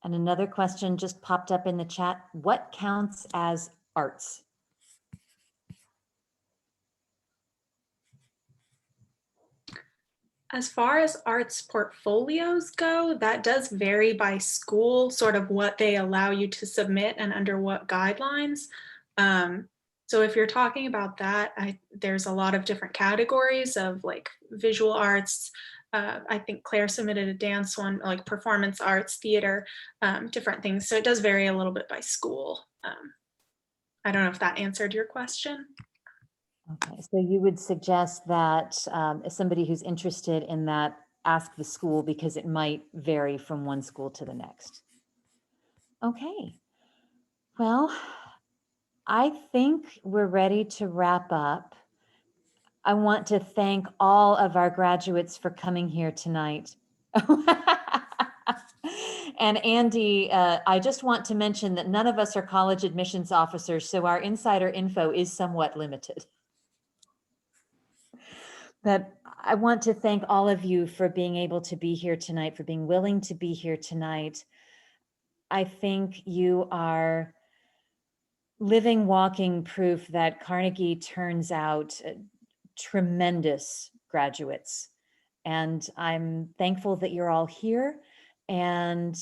And another question just popped up in the chat. What counts as arts?
As far as arts portfolios go, that does vary by school, sort of what they allow you to submit and under what guidelines. So if you're talking about that, there's a lot of different categories of like visual arts. I think Claire submitted a dance one, like performance arts, theater, different things. So it does vary a little bit by school. I don't know if that answered your question.
Okay, so you would suggest that as somebody who's interested in that, ask the school, because it might vary from one school to the next. Okay, well, I think we're ready to wrap up. I want to thank all of our graduates for coming here tonight. And Andy, I just want to mention that none of us are college admissions officers, so our insider info is somewhat limited. But I want to thank all of you for being able to be here tonight, for being willing to be here tonight. I think you are living, walking proof that Carnegie turns out tremendous graduates. And I'm thankful that you're all here. And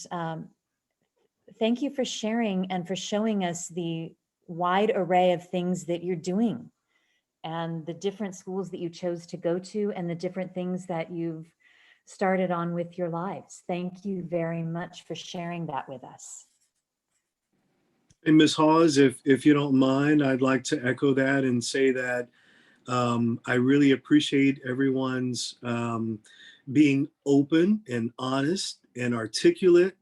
thank you for sharing and for showing us the wide array of things that you're doing, and the different schools that you chose to go to, and the different things that you've started on with your lives. Thank you very much for sharing that with us.
And Ms. Hawes, if you don't mind, I'd like to echo that and say that I really appreciate everyone's being open and honest and articulate.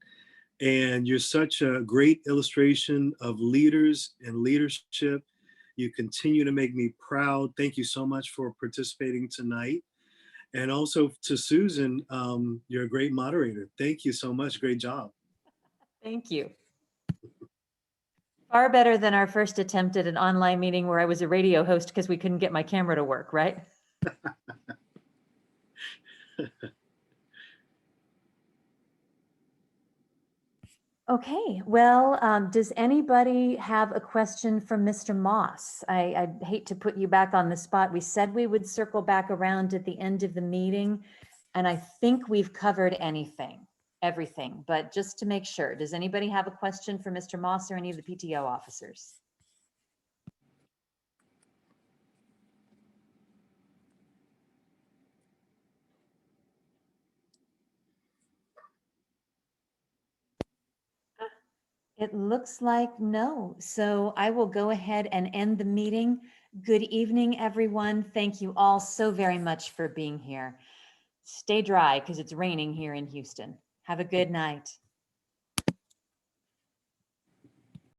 And you're such a great illustration of leaders and leadership. You continue to make me proud. Thank you so much for participating tonight. And also to Susan, you're a great moderator. Thank you so much. Great job.
Thank you. Far better than our first attempt at an online meeting where I was a radio host because we couldn't get my camera to work, right? Okay, well, does anybody have a question for Mr. Moss? I hate to put you back on the spot. We said we would circle back around at the end of the meeting, and I think we've covered everything, but just to make sure, does anybody have a question for Mr. Moss or any of the PTO officers? It looks like no. So I will go ahead and end the meeting. Good evening, everyone. Thank you all so very much for being here. Stay dry because it's raining here in Houston. Have a good night.